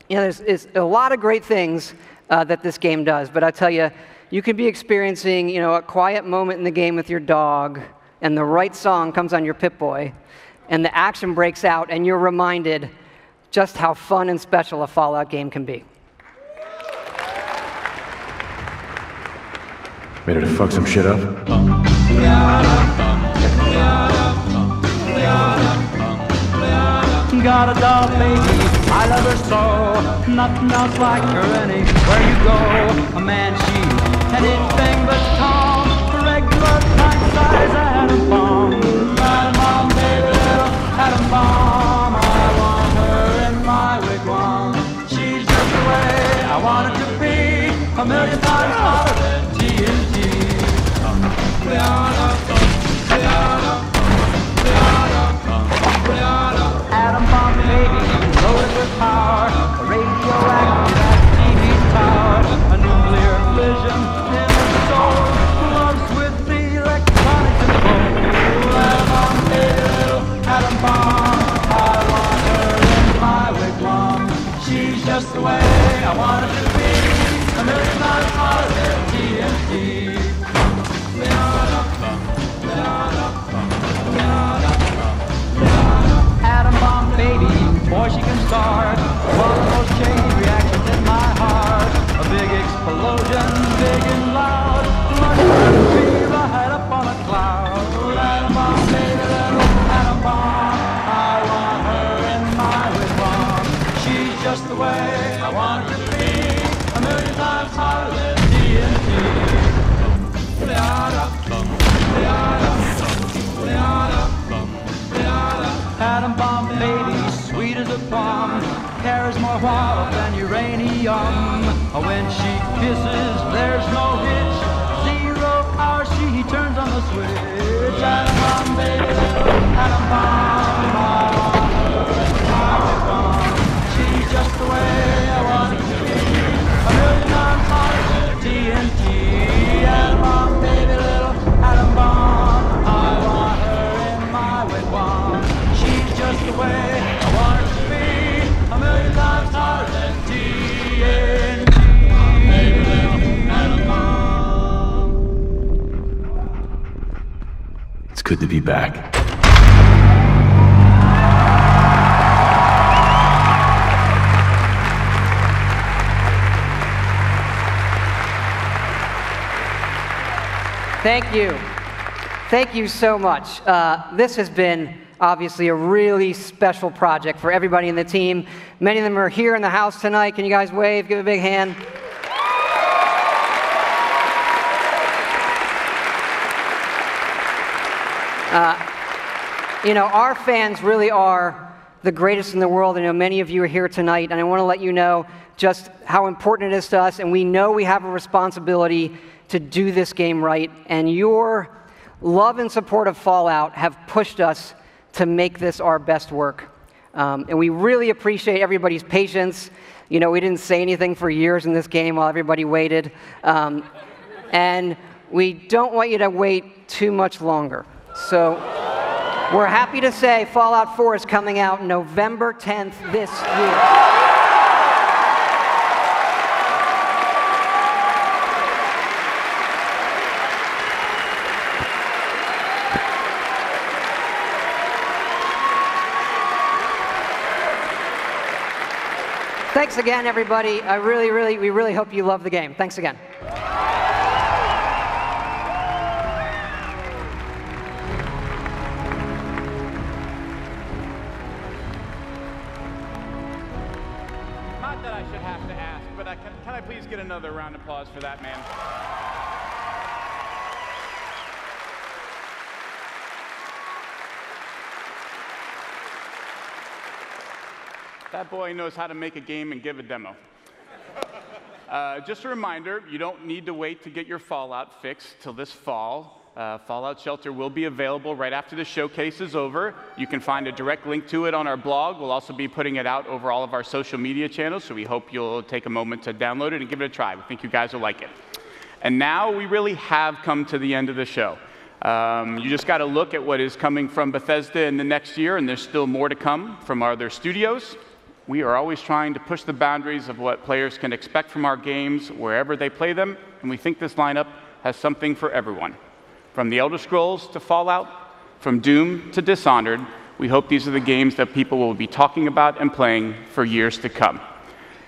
You know, there's a lot of great things that this game does, but I tell you, you could be experiencing, you know, a quiet moment in the game with your dog, and the right song comes on your Pip-Boy, and the action breaks out, and you're reminded just how fun and special a Fallout game can be. Ready to fuck some shit up? Got a doll, baby, I love her so. Nothing else like her anywhere you go. A man, she's anything but calm. A regular pint-size atom bomb. Atom bomb, baby, little atom bomb. I want her in my wigwam. She's just the way I want it to be. A million times hotter than TNT. Atom bomb, baby, loaded with power. A radioactive TV tower. A nuclear collision in the soul. Loves with the electronic control. Atom bomb, baby, little atom bomb. I want her in my wigwam. She's just the way I want it to be. A million times hotter than TNT. Atom bomb, baby, boy, she can start one of those chain reactions in my heart. A big explosion, big and loud. Like a tree right up on a cloud. Atom bomb, baby, little atom bomb. I want her in my wigwam. She's just the way I want her to be. A million times hotter than TNT. Atom bomb, baby, sweet as a plum, carries more water than uranium. When she kisses, there's no hitch. 0 hour, she turns on the switch. Atom bomb, baby, little atom bomb. I want her in my wigwam. She's just the way I want it to be. A million times hotter than TNT. Atom bomb, baby, little atom bomb. I want her in my wigwam. She's just the way I want her to be. A million times hotter than TNT. Baby, little atom bomb. It's good to be back. Thank you. Thank you so much. This has been obviously a really special project for everybody in the team. Many of them are here in the house tonight. Can you guys wave? Give a big hand. You know, our fans really are the greatest in the world. I know many of you are here tonight, and I want to let you know just how important it is to us, and we know we have a responsibility to do this game right, and your love and support of Fallout have pushed us to make this our best work. And we really appreciate everybody's patience. You know, we didn't say anything for years in this game while everybody waited. And we don't want you to wait too much longer. So we're happy to say Fallout 4 is coming out November 10th this year. Thanks again, everybody. We really hope you love the game. Thanks again. please get another round of applause for that man? That boy knows how to make a game and give a demo. Just a reminder, you don't need to wait to get your Fallout fix till this fall. Fallout Shelter will be available right after the showcase is over. You can find a direct link to it on our blog. We'll also be putting it out over all of our social media channels, so we hope you'll take a moment to download it and give it a try. We think you guys will like it. And now we really have come to the end of the show. You just got to look at what is coming from Bethesda in the next year, and there's still more to come from our other studios. We are always trying to push the boundaries of what players can expect from our games wherever they play them, and we think this lineup has something for everyone. From The Elder Scrolls to Fallout, from Doom to Dishonored, we hope these are the games that people will be talking about and playing for years to come.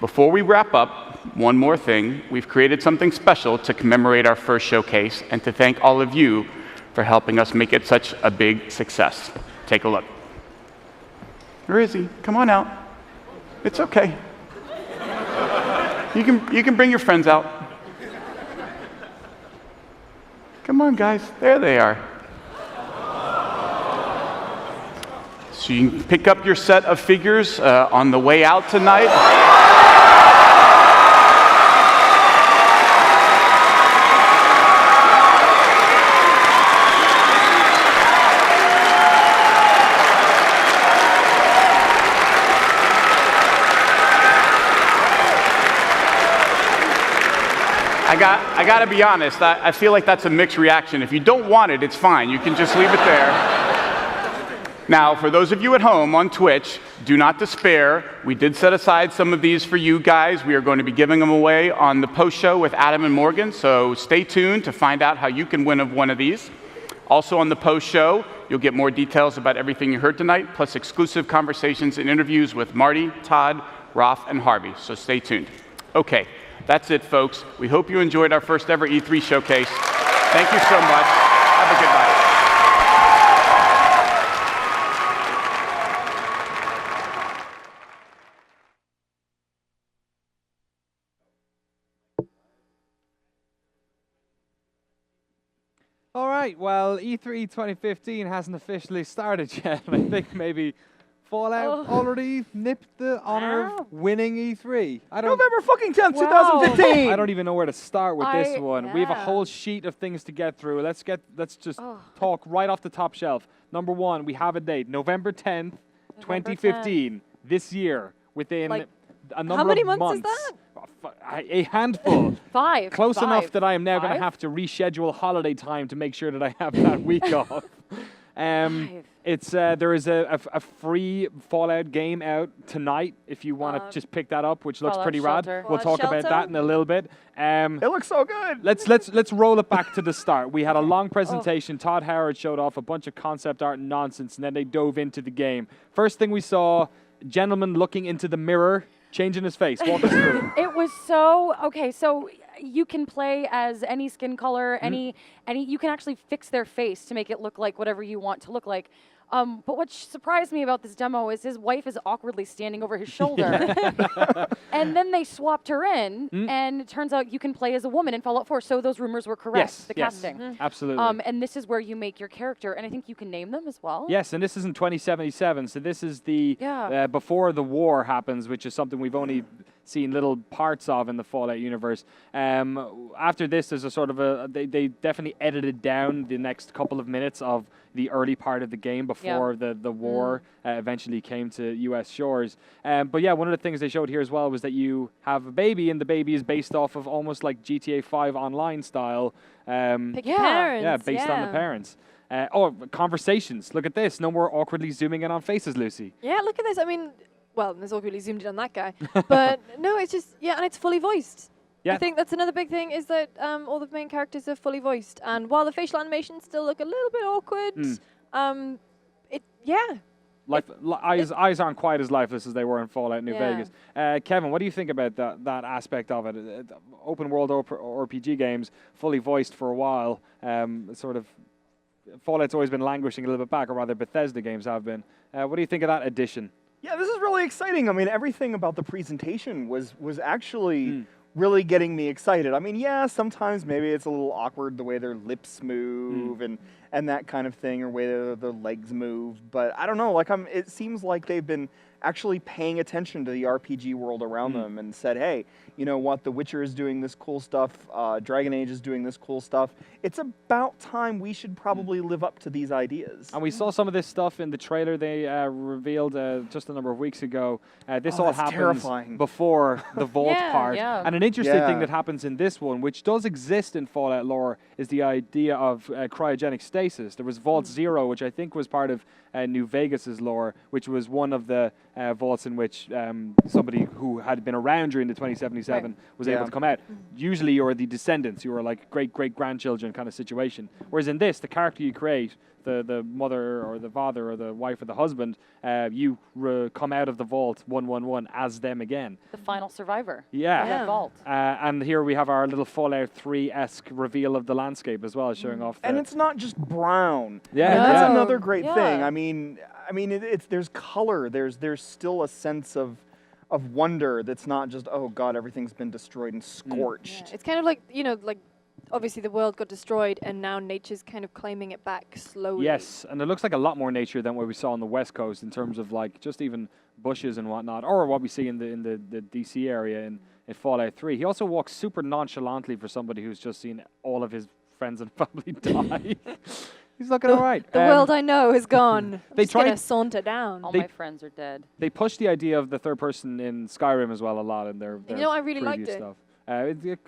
Before we wrap up, one more thing. We've created something special to commemorate our first showcase and to thank all of you for helping us make it such a big success. Take a look. Where is he? Come on out. It's okay. You can bring your friends out. Come on, guys. There they are. So you can pick up your set of figures on the way out tonight. I got to be honest, I feel like that's a mixed reaction. If you don't want it, it's fine. You can just leave it there. Now, for those of you at home on Twitch, do not despair. We did set aside some of these for you guys. We are going to be giving them away on the post-show with Adam and Morgan, so stay tuned to find out how you can win one of these. Also on the post-show, you'll get more details about everything you heard tonight, plus exclusive conversations and interviews with Marty, Todd, Roth, and Harvey, so stay tuned. Okay. That's it, folks. We hope you enjoyed our first ever E3 showcase. Thank you so much. Have a good night. All right, well, E3 2015 hasn't officially started yet. I think maybe Fallout already nipped the honor of winning E3. November fucking 10th, 2015. I don't even know where to start with this one. Yeah. We have a whole sheet of things to get through. Let's just talk right off the top shelf. Number one, we have a date, November 10th, 2015. This year, within a number of months. How many months is that? A handful. 5. Close enough that I am now going to have to reschedule holiday time to make sure that I have that week off. There is a free Fallout game out tonight if you want to just pick that up, which looks pretty rad. We'll talk about that in a little bit. It looks so good. Let's roll it back to the start. We had a long presentation. Todd Howard showed off a bunch of concept art and nonsense, and then they dove into the game. First thing we saw, gentleman looking into the mirror, changing his face. Walk us through. It was so okay. So you can play as any skin color, any. You can actually fix their face to make it look like whatever you want to look like. But what surprised me about this demo is his wife is awkwardly standing over his shoulder. And then they swapped her in, and it turns out you can play as a woman in Fallout 4. So those rumors were correct, the casting. Absolutely. And this is where you make your character, and I think you can name them as well. Yes, and this is in 2077, so this is the before the war happens, which is something we've only seen little parts of in the Fallout universe. After this, there's a sort of they definitely edited down the next couple of minutes of the early part of the game before the war eventually came to U.S. shores. But yeah, one of the things they showed here as well was that you have a baby, and the baby is based off of almost like GTA 5 online style. Parents. Yeah, based on the parents. Conversations. Look at this. No more awkwardly zooming in on faces, Lucy. Yeah, look at this. I mean, well, there's awkwardly zoomed in on that guy. But no, it's just, and it's fully voiced. Yeah. I think that's another big thing is that all the main characters are fully voiced. And while the facial animations still look a little bit awkward, eyes aren't quite as lifeless as they were in Fallout New Vegas. Kevin, what do you think about that aspect of it? Open world RPG games, fully voiced for a while, sort of Fallout's always been languishing a little bit back, or rather Bethesda games have been. What do you think of that addition? Yeah, this is really exciting. I mean, everything about the presentation was actually really getting me excited. I mean, yeah, sometimes maybe it's a little awkward the way their lips move and that kind of thing, or way their legs move. But I don't know. Like it seems like they've been actually paying attention to the RPG world around them and said, hey, you know what, The Witcher is doing this cool stuff, Dragon Age is doing this cool stuff. It's about time we should probably live up to these ideas. And we saw some of this stuff in the trailer they revealed just a number of weeks ago. This all happens terrifying. before the vault part. Yeah. And an interesting thing that happens in this one, which does exist in Fallout lore, is the idea of cryogenic stasis. There was Vault Zero, which I think was part of New Vegas's lore, which was one of the vaults in which somebody who had been around during the 2077 was able to come out. Usually you're the descendants, you were like great-great-grandchildren kind of situation. Whereas in this, the character you create, the mother or the father or the wife or the husband, you come out of the vault 111 as them again. The final survivor. Yeah. Of that vault. And here we have our little Fallout 3-esque reveal of the landscape as well, showing off. And it's not just brown. Yeah. And that's another great thing. I mean, there's color. There's still a sense of wonder that's not just, oh God, everything's been destroyed and scorched. Yeah. It's kind of like, like obviously the world got destroyed and now nature's kind of claiming it back slowly. Yes, and it looks like a lot more nature than what we saw on the West Coast in terms of like just even bushes and whatnot, or what we see in the DC area in Fallout 3. He also walks super nonchalantly for somebody who's just seen all of his friends and family die. He's looking all right. The world I know is gone. They I'm just gonna saunter down. All my friends are dead. They pushed the idea of the third person in Skyrim as well a lot in their I really liked preview it. stuff.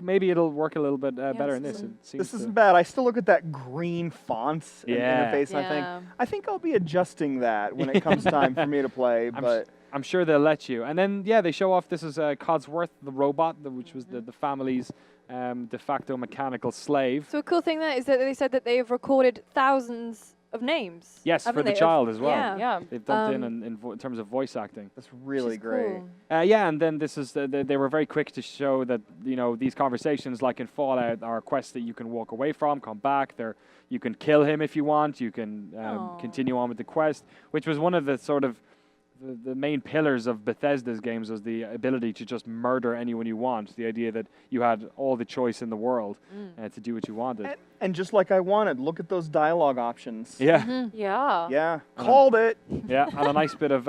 Maybe it'll work a little bit better in this. This isn't bad. I still look at that green font interface and I think I'll be adjusting that when it comes time for me to play. But I'm sure they'll let you. And then, they show off this is Codsworth, the robot, which was the family's de facto mechanical slave. So a cool thing there is that they said that they have recorded thousands of names. Yes, for the child as well. Yeah. They've dumped in terms of voice acting. That's really great. Cool. And then this is they were very quick to show that these conversations, like in Fallout, are quests that you can walk away from, come back. You can kill him if you want. You can continue on with the quest, which was one of the sort of the main pillars of Bethesda's games, was the ability to just murder anyone you want. The idea that you had all the choice in the world to do what you wanted. And just like I wanted, look at those dialogue options. Yeah. Yeah. Called it. Yeah, and a nice bit of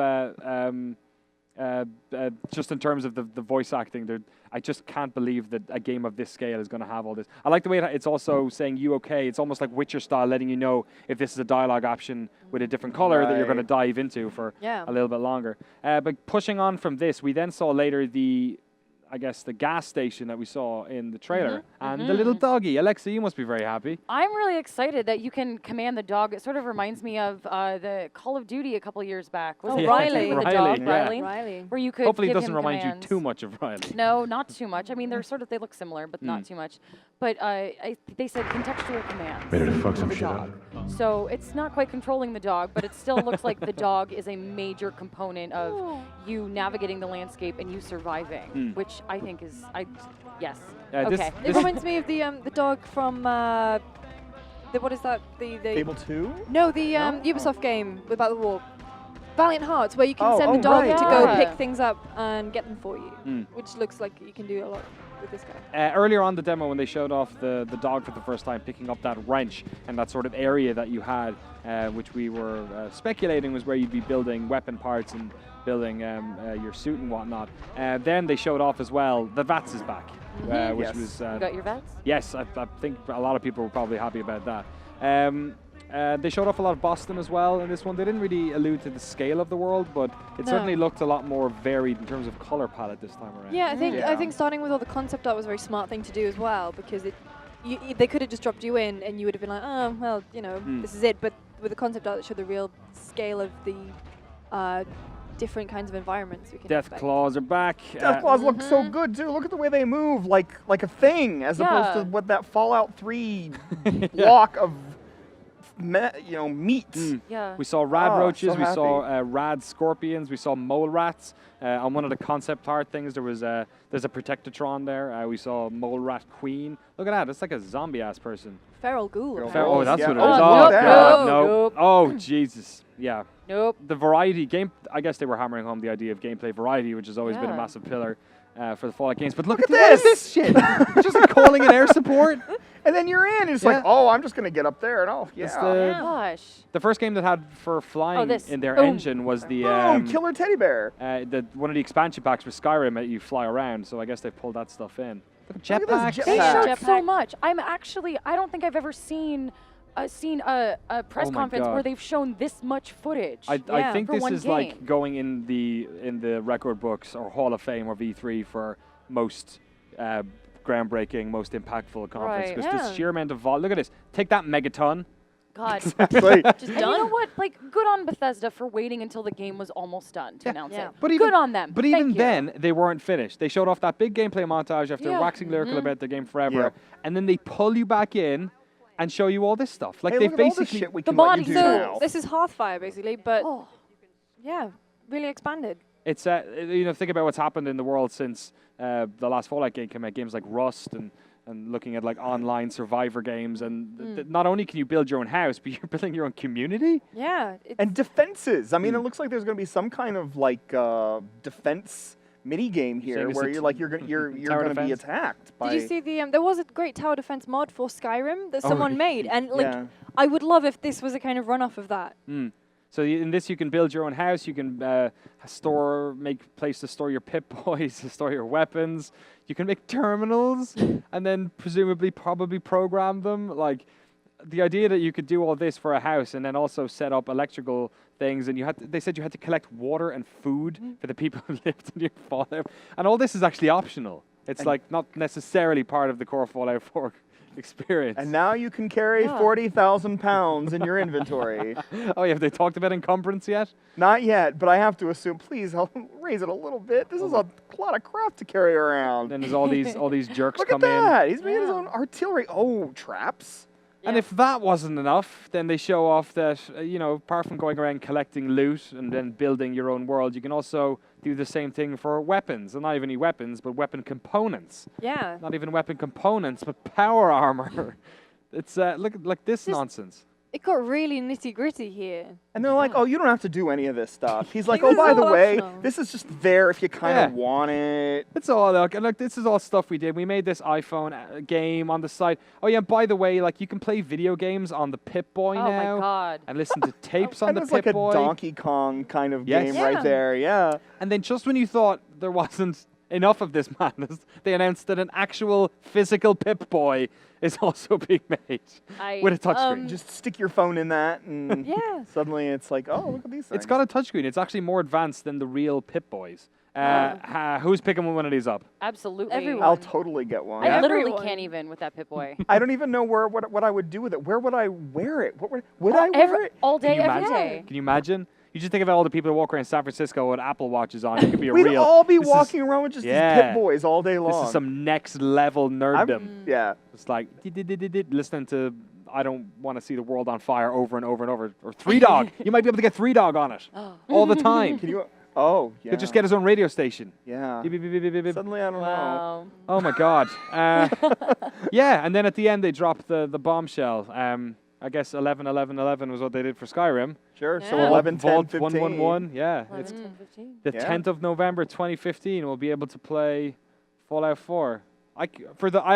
just in terms of the voice acting, I just can't believe that a game of this scale is going to have all this. I like the way it's also saying you okay. It's almost like Witcher style, letting you know if this is a dialogue option with a different color that you're going to dive into for a little bit longer. But pushing on from this, we then saw later the gas station that we saw in the trailer. And the little doggy. Alexa, you must be very happy. I'm really excited that you can command the dog. It sort of reminds me of the Call of Duty a couple years back. Was it Riley? The dog, Riley? Where you could hopefully it give doesn't him remind commands. you too much of Riley. No, not too much. I mean, they look similar, but not too much. But they said contextual commands. Ready to fuck some for the shit dog. up. So it's not quite controlling the dog, but it still looks like the dog is a major component of you navigating the landscape and you surviving, which I think is yes. Okay. It reminds me of the dog from what is that? The Fable 2? No, the Ubisoft game about the war. Valiant Hearts, where you can send the dog to go pick things up and get them for you, which looks like you can do a lot with this guy. Earlier on the demo, when they showed off the dog for the first time, picking up that wrench and that sort of area that you had, which we were speculating was where you'd be building weapon parts and building your suit and whatnot. Then they showed off as well, the VATS is back, which was... you got your VATS? Yes, I think a lot of people were probably happy about that. They showed off a lot of Boston as well in this one. They didn't really allude to the scale of the world, but it certainly looked a lot more varied in terms of color palette this time around. Yeah, I think starting with all the concept art was a very smart thing to do as well, because they could have just dropped you in and you would have been like, oh, well, this is it. But with the concept art that showed the real scale of the different kinds of environments we can Death expect. Claws are back. Death Claws look so good too. Look at the way they move, like a thing, as opposed to what that Fallout 3 block of meat. Yeah. We saw rad roaches, so we saw happy. rad scorpions, we saw mole rats. On one of the concept art things, there's a Protectatron there. We saw mole rat queen. Look at that, it's like a zombie ass person. Feral ghoul. Oh, that's what it is. Nope. Oh, Jesus. Yeah. Nope. The variety game, I guess they were hammering home the idea of gameplay variety, which has always been a massive pillar. for the Fallout games. But look at what is this! this shit. It's just like calling in air support. And then you're in. It's like, oh, I'm just going to get up there and It's Gosh. the first game that had for flying this. in their Boom. engine was the Killer Teddy Bear. one of the expansion packs with Skyrim that you fly around. So I guess they pulled that stuff in. Look at Look at jetpacks. this They jetpack. showed so much. I don't think I've ever seen a press Oh my conference God. where they've shown this much footage. I think for this one is game. like going in the record books or Hall of Fame or V3 for most groundbreaking, most impactful conference. Right. Because Yeah. the sheer amount of volume. Look at this. Take that megaton. God. Exactly. And you know what? Like, good on Bethesda for waiting until the game was almost done to announce it. But even, good on them. But Thank even you. then, they weren't finished. They showed off that big gameplay montage after Yeah. waxing lyrical Mhm. about the game forever, Yeah. and then they pull you back in and show you all this stuff. Like Hey, they've look at all this basically shit we The can let body you do So now. this is Hearthfire, basically, but Oh. yeah, really expanded. it's think about what's happened in the world since the last Fallout game came out. Games like Rust and looking at like online survivor games, and not only can you build your own house, but you're building your own community. Yeah. And defenses. I mean, it looks like there's going to be some kind of like defense mini game here Saying it's where a you're like you're going tower to be defense? attacked by. Did you see the there was a great tower defense mod for Skyrim that Oh, someone really? made, and like Yeah. I would love if this was a kind of runoff of that. So in this, you can build your own house. You can make place to store your Pip-Boys, to store your weapons. You can make terminals, and then presumably probably program them. Like the idea that you could do all this for a house, and then also set up electrical things. And they said you had to collect water and food for the people who lived in your Fallout. And all this is actually optional. It's like not necessarily part of the core Fallout 4 experience. And now you can carry 40,000 pounds in your inventory. Oh, yeah, have they talked about encumbrance yet? Not yet, but I have to assume. Please, I'll raise it a little bit. This is a lot of crap to carry around. Then there's all these jerks Look come at in. that. He's made his own artillery. Oh, traps. And if that wasn't enough, then they show off that, apart from going around collecting loot and then building your own world, you can also do the same thing for weapons. And not even weapons, but weapon components. Yeah. Not even weapon components, but power armor. It's, look at this nonsense. It got really nitty gritty here. And they're like, oh, you don't have to do any of this stuff. He's like, Like, oh, by this is the all way, optional. this is just there if you kind of Yeah. want it. It's all, look, this is all stuff we did. We made this iPhone game on the site. Oh, yeah, by the way, like, you can play video games on the Pip-Boy Oh now. my God. And listen to tapes on And the it's like a Pip-Boy. Donkey Kong kind of Yes. game Yeah. right there, yeah. And then just when you thought there wasn't enough of this madness, they announced that an actual physical Pip-Boy is also being made with a touchscreen. Just stick your phone in that, and Yeah. suddenly it's like, oh, look at these things. It's got a touchscreen. It's actually more advanced than the real Pip-Boys. Who's picking one of these up? Absolutely. Everyone. I'll totally get one. I literally Everyone. can't even with that Pip-Boy. I don't even know what I would do with it. Where would I wear it? Would I wear it? All day, Can you every imagine? day. Can you imagine? You just think about all the people that walk around San Francisco with Apple Watches on. It could be a We'd real. all be this is- walking around with just these Pip Boys all day long. This is some next level nerddom. Yeah. It's like listening to I don't want to see the world on fire over and over and over. Or Three Dog. You might be able to get Three Dog on it all the time. Can you? Oh, yeah. Could just get his own radio station. Yeah. Beep, beep, beep, beep, beep, beep. Suddenly, I don't know. Wow. Oh my God. Yeah, and then at the end they dropped the bombshell. I guess 11-11-11 was what they did for Skyrim. Sure. So Yeah. 11, 10, Vault 15. 111. Yeah. 11, It's 10, 15. the Yeah. 10th of November 2015. We'll be able to play Fallout 4. I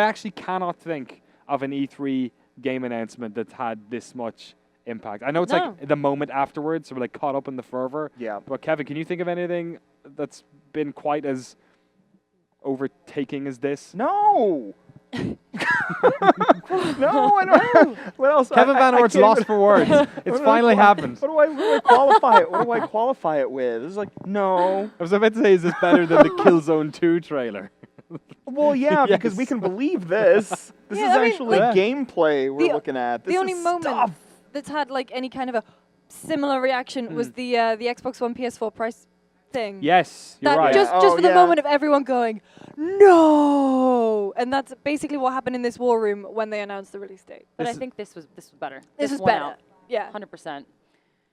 actually cannot think of an E3 game announcement that had this much impact. I know it's No. like the moment afterwards, so we're like caught up in the fervor. Yeah. But Kevin, can you think of anything that's been quite as overtaking as this? No. No, I don't. What else? Kevin Van Ort's can't lost even- for words. What It's do I finally qual- happened. What do I qualify it? What do I qualify it with? It's like no. I was about to say, is this better than the Killzone 2 trailer? Well, yeah, because Yes. we can believe this. This Yeah, is I mean, actually like- gameplay we're The- looking at. This the only is moment stuff. that's had like any kind of a similar reaction was the Xbox One PS4 price thing. Yes, you're That right. just Oh, for the yeah. moment of everyone going, no, and that's basically what happened in this war room when they announced the release date. But This I is- think this was better. This was won better. out. Yeah. 100%.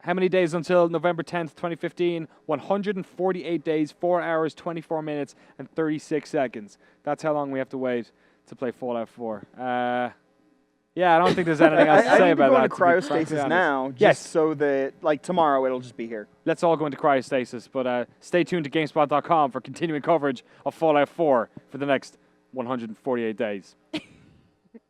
How many days until November 10th, 2015? 148 days, 4 hours, 24 minutes, and 36 seconds. That's how long we have to wait to play Fallout 4. Yeah, I don't think there's anything else to say about that. I need to go into cryostasis now, just so that, like, tomorrow it'll just be here. Let's all go into cryostasis, but stay tuned to GameSpot.com for continuing coverage of Fallout 4 for the next 148 days.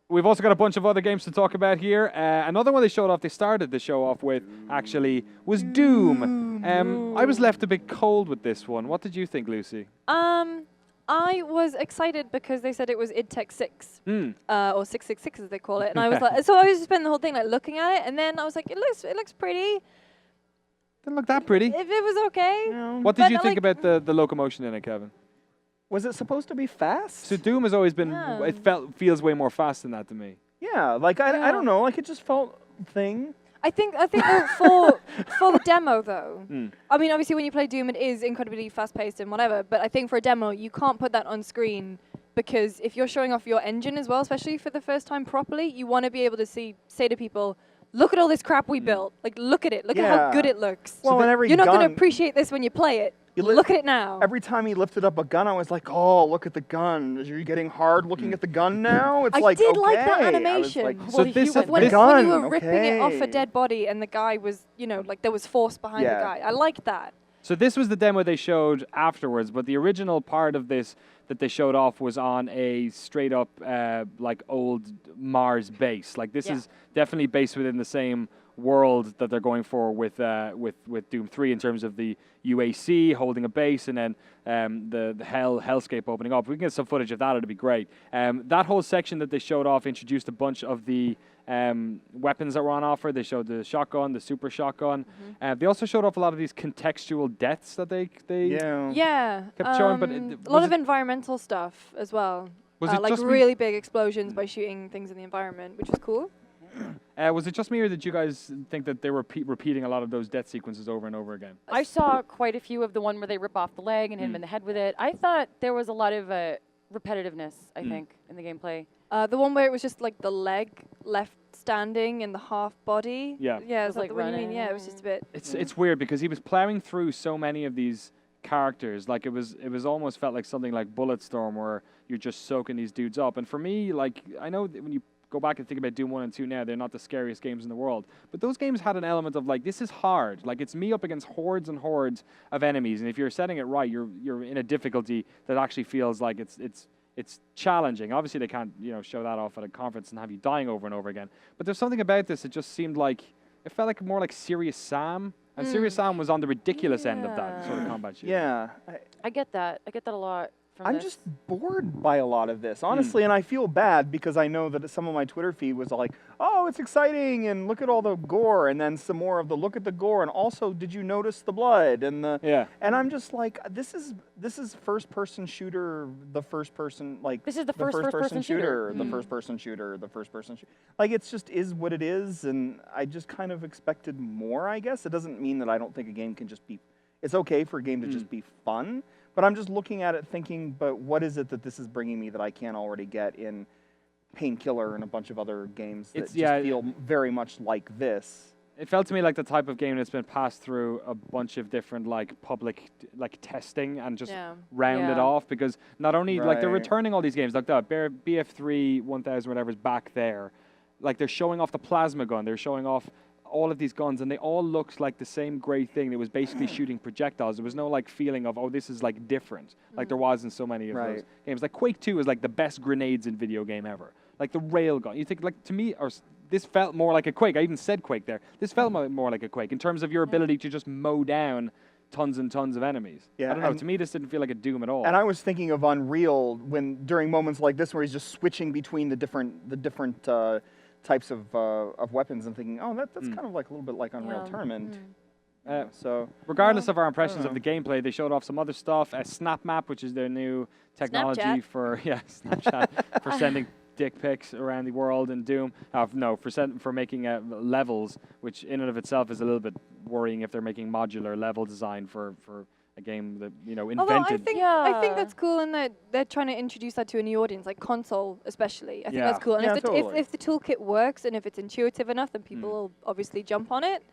We've also got a bunch of other games to talk about here. Another one they showed off, they started the show off with, actually, was Doom. I was left a bit cold with this one. What did you think, Lucy? I was excited because they said it was id Tech 6, or 666 as they call it, and I was like, so I was just spending the whole thing like looking at it, and then I was like, it looks pretty. Didn't look that pretty. If it was okay. What did you think about the locomotion in it, Kevin? Was it supposed to be fast? So Doom has always been, it feels way more fast than that to me. Yeah, like, I don't know, like, it just felt thing. I think for the demo though, I mean, obviously when you play Doom, it is incredibly fast-paced and whatever. But I think for a demo, you can't put that on screen because if you're showing off your engine as well, especially for the first time properly, you want to be able to say to people, look at all this crap we built. Like, look at it. Look at how good it looks. Well, you're not going to appreciate this when you play it. Look at it now. Every time he lifted up a gun, I was like, oh, look at the gun. Are you getting hard looking at the gun now? It's I did like that animation. Like, so this when you were ripping it off a dead body and the guy was, like there was force behind the guy. I liked that. So this was the demo they showed afterwards, but the original part of this that they showed off was on a straight up like old Mars base. Like this is definitely based within the same world that they're going for with Doom 3 in terms of the UAC holding a base and then the hellscape opening up. If we can get some footage of that, it'd be great. That whole section that they showed off introduced a bunch of the weapons that were on offer. They showed the shotgun, the super shotgun. They also showed off a lot of these contextual deaths that they kept showing. But a lot of environmental stuff as well. Was it like just really big explosions by shooting things in the environment, which was cool. Was it just me, or did you guys think that they were repeating a lot of those death sequences over and over again? I saw quite a few of the one where they rip off the leg and hit him in the head with it. I thought there was a lot of repetitiveness, I think, in the gameplay. The one where it was just like the leg left standing and the half body. Yeah. Yeah, it's like what you mean. running. Yeah, it was just a bit. It's weird because he was plowing through so many of these characters. Like it was almost felt like something like Bulletstorm where you're just soaking these dudes up. And for me, like I know that when you go back and think about Doom 1 and 2 now, they're not the scariest games in the world. But those games had an element of like, this is hard. Like it's me up against hordes and hordes of enemies. And if you're setting it right, you're in a difficulty that actually feels like it's challenging. Obviously they can't, show that off at a conference and have you dying over and over again. But there's something about this, it just seemed like, it felt like more like Serious Sam. And Serious Sam was on the ridiculous end of that sort of combat shooting. Yeah. I get that. I get that a lot. I'm just bored by a lot of this, honestly, and I feel bad because I know that some of my Twitter feed was like, oh, it's exciting, and look at all the gore, and then some more of the look at the gore, and also, did you notice the blood? And and I'm just like, this is first-person shooter, the first-person, like, this is the first-person shooter. The first-person shooter, the first-person shooter. Like, it's just is what it is, and I just kind of expected more, I guess. It doesn't mean that I don't think a game can just be, it's okay for a game to just be fun, but I'm just looking at it thinking, but what is it that this is bringing me that I can't already get in Painkiller and a bunch of other games that just feel very much like this? It felt to me like the type of game that's been passed through a bunch of different public testing and just rounded off, because not only like they're returning all these games like that BF3 1000 whatever is back there, like they're showing off the plasma gun, they're showing off all of these guns, and they all looked like the same great thing that was basically shooting projectiles. There was no feeling of, oh, this is different, like there was in so many of those games. Like Quake 2 is like the best grenades in video game ever. Like the railgun. You think to me, or this felt more like a Quake. I even said Quake there. This felt more like a Quake in terms of your ability to just mow down tons and tons of enemies. Yeah, I don't know. To me, this didn't feel like a Doom at all. And I was thinking of Unreal during moments like this where he's just switching between the different types of weapons and thinking, oh, that's kind of like a little bit like Unreal Tournament. So regardless of our impressions of the gameplay, they showed off some other stuff. Snap Map, which is their new technology for Snapchat for sending dick pics around the world in Doom. For making levels, which in and of itself is a little bit worrying if they're making modular level design for a game that invented. Although I think that's cool, and that they're trying to introduce that to a new audience, like console especially. I think that's cool. And if the toolkit works and if it's intuitive enough, then people will obviously jump on it.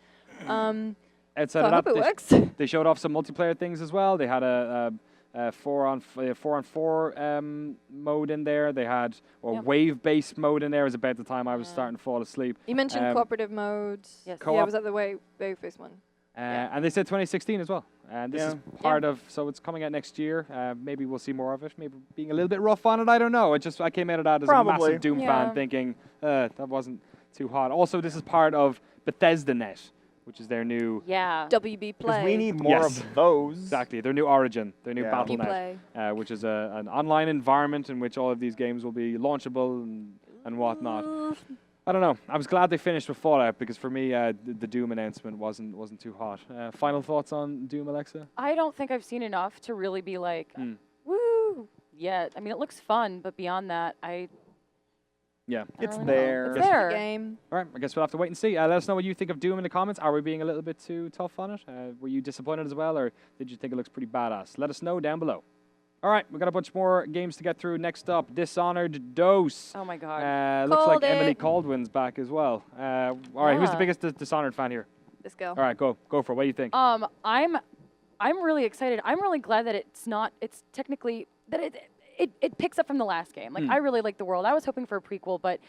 Outside of that, it works. They showed off some multiplayer things as well. They had a 4-on-4 mode in there. They had wave-based mode in there. Was about the time I was starting to fall asleep. You mentioned cooperative modes. Yes. Yeah, was that the wave-based one? And they said 2016 as well. And this is part of, so it's coming out next year. Maybe we'll see more of it. Maybe being a little bit rough on it. I don't know. I came out of that as a massive Doom fan, thinking that wasn't too hot. Also, this is part of Bethesda Net, which is their new WB Play. We need more of those. Exactly, their new Origin, their new Battle.net, which is an online environment in which all of these games will be launchable and whatnot. I don't know. I was glad they finished with Fallout because for me, the Doom announcement wasn't too hot. Final thoughts on Doom, Alexa? I don't think I've seen enough to really be like, woo, yet. I mean, it looks fun, but beyond that, it's there. It's there. Game. All right, I guess we'll have to wait and see. Let us know what you think of Doom in the comments. Are we being a little bit too tough on it? Were you disappointed as well, or did you think it looks pretty badass? Let us know down below. All right, we've got a bunch more games to get through. Next up, Dishonored Dose. Oh, my God. Looks like Emily Caldwin's back as well. All right, who's the biggest Dishonored fan here? This girl. All right, go for it. What do you think? I'm really excited. I'm really glad that it's technically, that it picks up from the last game. Like, I really like the world. I was hoping for a prequel, but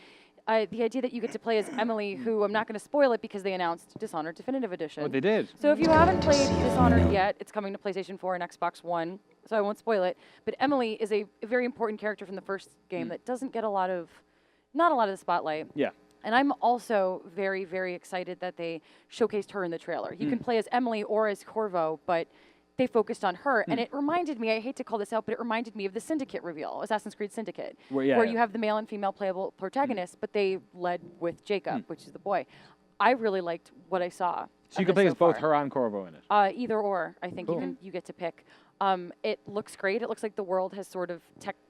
the idea that you get to play as Emily, who I'm not going to spoil it because they announced Dishonored Definitive Edition. Oh, they did? So if you haven't played Dishonored yet, it's coming to PlayStation 4 and Xbox One, so I won't spoil it. But Emily is a very important character from the first game that doesn't get not a lot of the spotlight. Yeah. And I'm also very, very excited that they showcased her in the trailer. You can play as Emily or as Corvo, but they focused on her. And it reminded me, I hate to call this out, but it reminded me of the Syndicate reveal, Assassin's Creed Syndicate, where you have the male and female playable protagonists, but they led with Jacob, which is the boy. I really liked what I saw. So you can play as both her and Corvo in it? Either or, I think you get to pick. It looks great. It looks like the world has sort of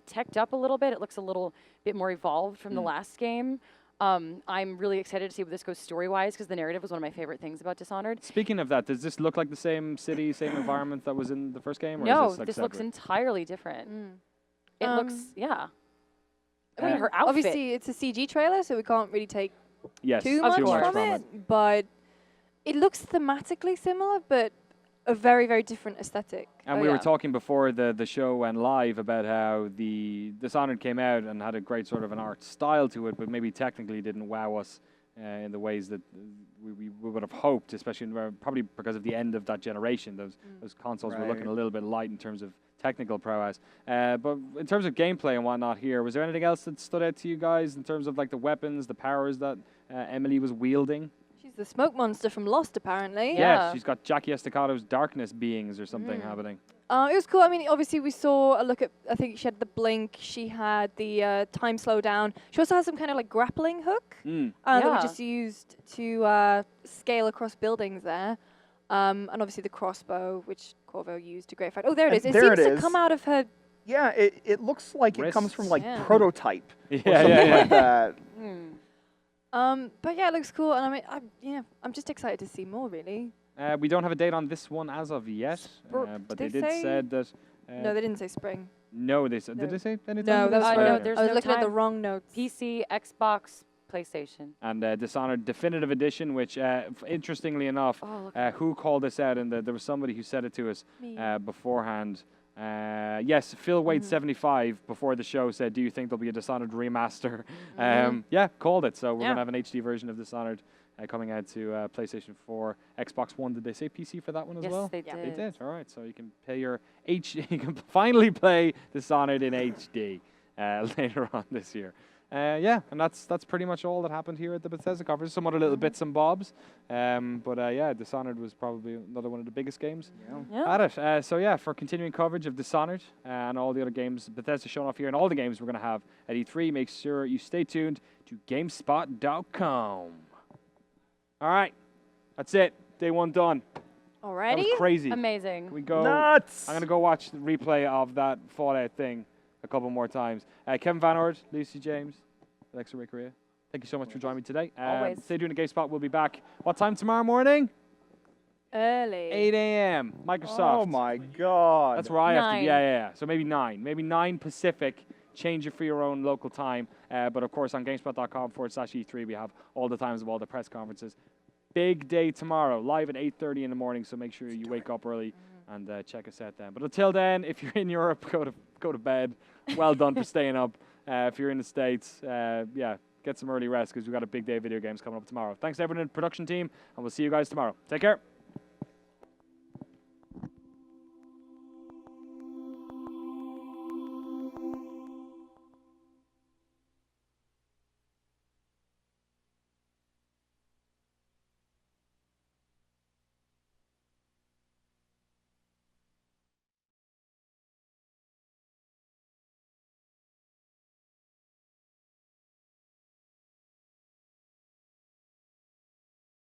teched up a little bit. It looks a little bit more evolved from the last game. I'm really excited to see where this goes story-wise because the narrative was one of my favorite things about Dishonored. Speaking of that, does this look like the same city, same environment that was in the first game? Or No, is this looks entirely different. It looks, I I mean, her outfit. Obviously, it's a CG trailer, so we can't really take too much much from it. But it looks thematically similar, but a very, very different aesthetic. And we were talking before the show went live about how the Dishonored came out and had a great sort of an art style to it, but maybe technically didn't wow us in the ways that we would have hoped, especially probably because of the end of that generation. Those consoles were looking a little bit light in terms of technical prowess. But in terms of gameplay and whatnot here, was there anything else that stood out to you guys in terms of like the weapons, the powers that Emily was wielding? She's the smoke monster from Lost, apparently. Yeah, she's got Jackie Estacado's darkness beings or something happening. It was cool. I mean, obviously, we saw a look at, I think she had the blink, she had the time slowdown. She also has some kind of like grappling hook that we just used to scale across buildings there. And obviously the crossbow, which Corvo used to great effect. Oh, there it is. It seems to come out of her. Yeah, it looks like it comes from like prototype. Yeah, like that. But yeah, it looks cool, and I mean, I'm just excited to see more, really. We don't have a date on this one as of yet, but they did said that. No, they didn't say spring. No, they said. Did they say anything? No, there's I was no looking at the time. wrong notes. PC, Xbox, PlayStation. And Dishonored Definitive Edition, which, interestingly enough, who called this out? And there was somebody who said it to us beforehand. Yes, Phil Wade 75 before the show said, "Do you think there'll be a Dishonored remaster?" Yeah, called it. So we're gonna have an HD version of Dishonored coming out to PlayStation 4, Xbox One. Did they say PC for that one as well? Yes, they did. They did. All right, so you can play your HD. You can finally play Dishonored in HD later on this year. Yeah, and that's pretty much all that happened here at the Bethesda conference. Some other little bits and bobs, but yeah, Dishonored was probably another one of the biggest games at it. So yeah, for continuing coverage of Dishonored and all the other games Bethesda showing off here and all the games we're going to have at E3, make sure you stay tuned to GameSpot.com. All right, that's it. Day one done. Alrighty. That was crazy. Amazing. Can we go? Nuts. I'm going to go watch the replay of that Fallout thing a couple more times. Kevin Van Ord, Lucy James, Alexa Ray Correa, thank you so much for joining me today. Always. Stay tuned to GameSpot. We'll be back. What time tomorrow morning? Early. 8 a.m. Microsoft. Oh my God. That's where I have to. 9. Yeah. So maybe 9. Maybe 9 Pacific. Change it for your own local time. But of course, on GameSpot.com/E3, we have all the times of all the press conferences. Big day tomorrow, live at 8:30 in the morning. So make sure you wake up early and check us out then. But until then, if you're in Europe, go to bed. Well done for staying up. If you're in the States, yeah, get some early rest because we've got a big day of video games coming up tomorrow. Thanks to everyone in the production team, and we'll see you guys tomorrow. Take care.